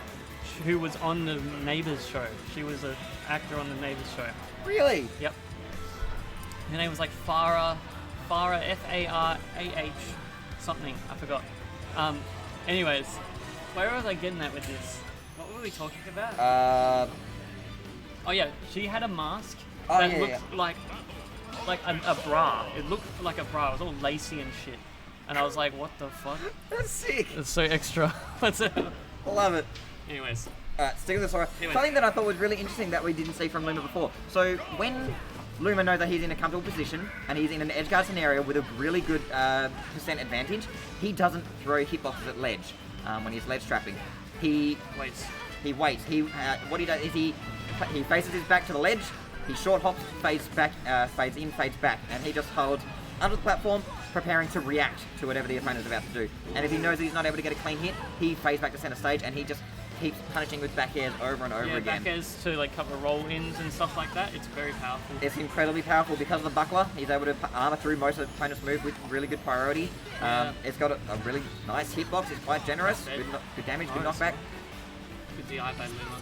who was on the Neighbours show. She was an actor on the Neighbours show. Really? Yep. Her name was like Farah, Farah something. I forgot. Anyways, where was I getting at with this? What were we talking about? Oh yeah, she had a mask that looked like a bra. It looked like a bra. It was all lacy and shit. And I was like, what the fuck? That's sick. It's so extra. What's it? Love it. Anyways. Alright, stick with the story. Something that I thought was really interesting that we didn't see from Luma before. So when Luma knows that he's in a comfortable position and he's in an edge guard scenario with a really good percent advantage, he doesn't throw hitboxes at ledge when he's ledge trapping. He waits. He waits. What he does is he faces his back to the ledge. He short hops, fades back, fades in, fades back, and he just holds under the platform, preparing to react to whatever the opponent is about to do. And if he knows that he's not able to get a clean hit, he fades back to center stage and he just keeps punishing with back airs over and over again. Back airs to like cover roll-ins and stuff like that. It's very powerful. It's incredibly powerful because of the buckler. He's able to armor through most of the opponent's move with really good priority. It's got a really nice hitbox. It's quite generous. Good damage, good knockback. Good DI by Luma.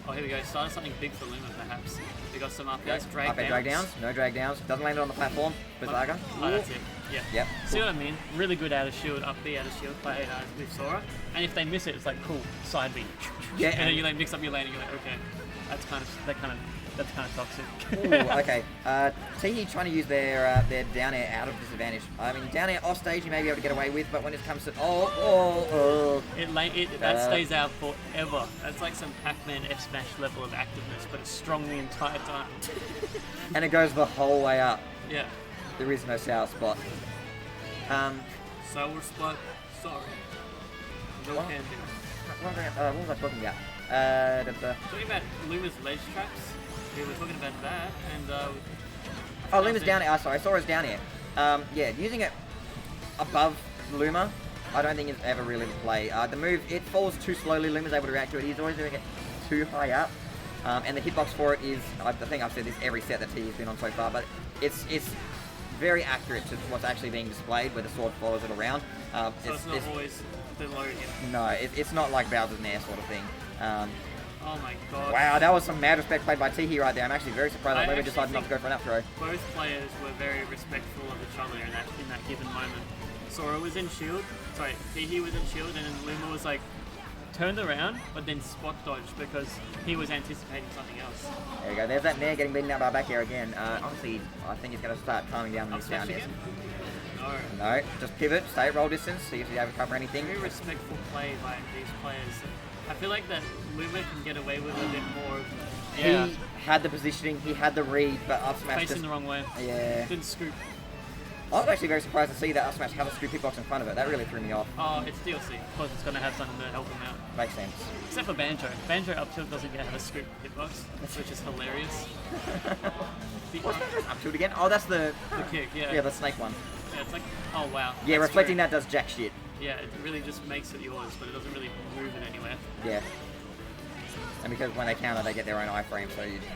Oh, here we go. Started something big for Luma, perhaps. We got some up airs, drag downs. No drag downs. Doesn't land it on the platform. Berserker. Oh, that's it. Yeah. Yep. See what I mean? Really good out of shield, up B out of shield by with Sora. And if they miss it, it's like cool, side B. Yeah. And then you like mix up your lane and you're like, okay, that's kind of toxic. Ooh, okay. Teehee trying to use their down air out of disadvantage. I mean, down air off stage you may be able to get away with, but when it comes to that stays out forever. That's like some Pac-Man F Smash level of activeness, but it's strong the entire time. And it goes the whole way up. Yeah. There is no sour spot. Sour spot. Sorry. No What? candy. What was I talking about? Talking about Luma's ledge traps. We were talking about that, and Luma's down air. Sorry, Sora's down air. Yeah, using it above Luma, I don't think it's ever really the play. The move, it falls too slowly. Luma's able to react to it. He's always doing it too high up. And the hitbox for it is, I think I've said this every set that Teehee's been on so far, but it's very accurate to what's actually being displayed, where the sword follows it around. so it's not always the low hit. No, it's not like Bowser's Nair sort of thing. Oh my god. Wow, that was some mad respect played by Teehee right there. I'm actually very surprised that Luma decided not to go for an up throw. Both players were very respectful of each other in that given moment. Sora was in shield, Teehee was in shield, and then Luma was like turned around, but then spot dodged because he was anticipating something else. There you go, there's that Nair getting beaten out by back air again. Honestly, I think he's going to start calming down when he's down there. No, just pivot, stay at roll distance, see if he's able to cover anything. Very respectful play by these players. I feel like that Luma can get away with a bit more. Yeah. He had the positioning, he had the read, but up smash facing the wrong way. Yeah. Didn't scoop. I was actually very surprised to see that up smash have a scoop hitbox in front of it. That really threw me off. Oh, it's DLC. Of course, it's going to have something to help him out. Makes sense. Except for Banjo. Banjo up tilt doesn't have a scoop hitbox, which is hilarious. What's Banjo's up tilt again? Oh, that's the kick. Yeah. Yeah, the snake one. Yeah, it's like, oh wow. Yeah, that's reflecting great. that does jack shit. Yeah, it really just makes it yours, but it doesn't really move it anywhere. Yeah. And because when they counter, they get their own iframe, so you just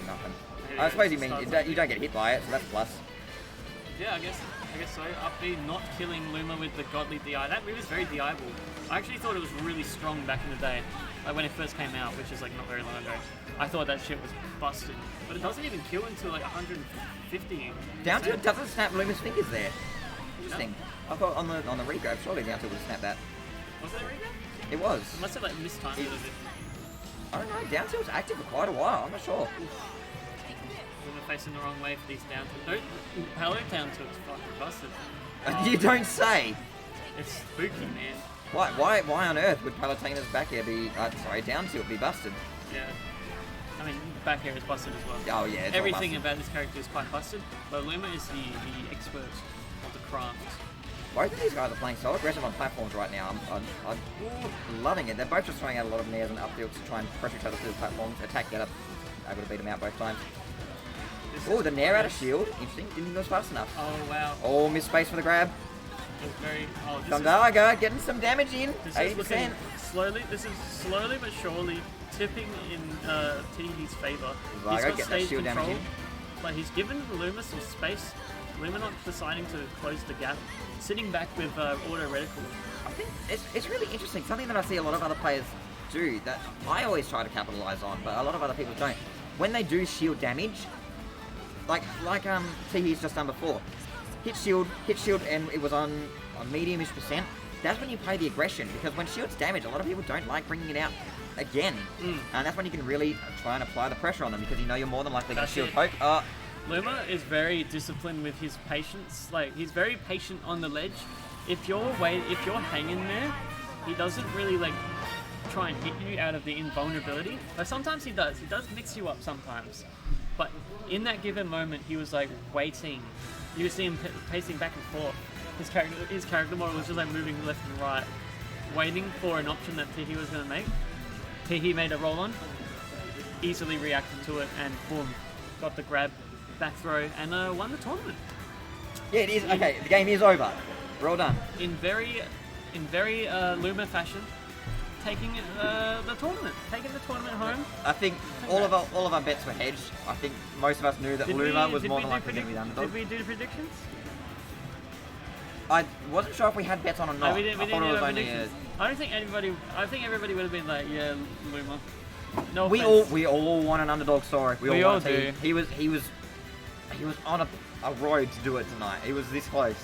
nothing. Yeah, I suppose you mean you don't get hit by it, so that's plus. Yeah, I guess so. Up B not killing Luma with the godly DI. That move is very DI-able. I actually thought it was really strong back in the day, like when it first came out, which is like not very long ago. I thought that shit was busted, but it doesn't even kill until like 150. Down tilt doesn't snap Luma's fingers there. Interesting. I thought on the regrab, surely down tilt would snap that. Was that regrab? It was. Must have like mistimed it a bit. I don't know. Down tilt's active for quite a while. I'm not sure. Luma facing the wrong way for these down tilts. No, Palo down tilt's fucking busted. You don't say. It's spooky, man. Why on earth would Palutena's back air be, down tilt be busted? Yeah. I mean, back air is busted as well. Oh yeah, it's all Everything busted. about this character is quite busted, but Luma is the expert of the craft. Both of these guys are playing so aggressive on platforms right now. I'm loving it. They're both just throwing out a lot of nairs and up tilts to try and pressure each other through the platforms. Attack, get up, able to beat them out both times. Oh, the nair out of shield. Interesting. Didn't think it was fast enough. Oh wow. Oh, missed space for the grab. It's very. Oh, this is, Gundaga getting some damage in. this is 80%. looking slowly. This is slowly but surely tipping in Teehee's favor. He's Vargo, got get that stage shield damage control, in. but he's given Luma some space. Luma not deciding to close the gap, sitting back with auto reticle. I think it's really interesting. Something that I see a lot of other players do that I always try to capitalize on, but a lot of other people don't. When they do shield damage, like Teehee's just done before, hit shield, and it was on a medium-ish %. That's when you play the aggression, because when shield's damage, a lot of people don't like bringing it out again, and that's when you can really try and apply the pressure on them, because you know you're more than likely going to That's shield it. poke. Luma is very disciplined with his patience. Like, he's very patient on the ledge. If you're hanging there, he doesn't really like try and hit you out of the invulnerability. But sometimes he does. He does mix you up sometimes. But in that given moment, he was like waiting. You see him pacing back and forth. His character model was just like moving left and right, waiting for an option that Teehee was going to make. Teehee made a roll on, easily reacted to it, and boom, got the grab, back throw, and won the tournament. Yeah, it is. Okay, the game is over. We're all done. In very Luma fashion, taking the tournament home. I think all of our bets were hedged. I think most of us knew that Luma was more than likely going to be the underdog. Did we do predictions? I wasn't sure if we had bets on or not. No, we didn't I thought it do was only predictions. I think everybody would have been like, yeah, Luma. No we offense. all want an underdog story. We all all want a team. do. He was on a road to do it tonight. He was this close.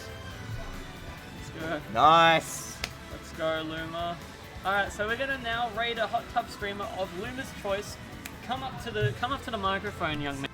Let's go. Nice. Let's go, Luma. Alright, so we're gonna now raid a hot tub streamer of Luma's choice. Come up to the microphone, young man.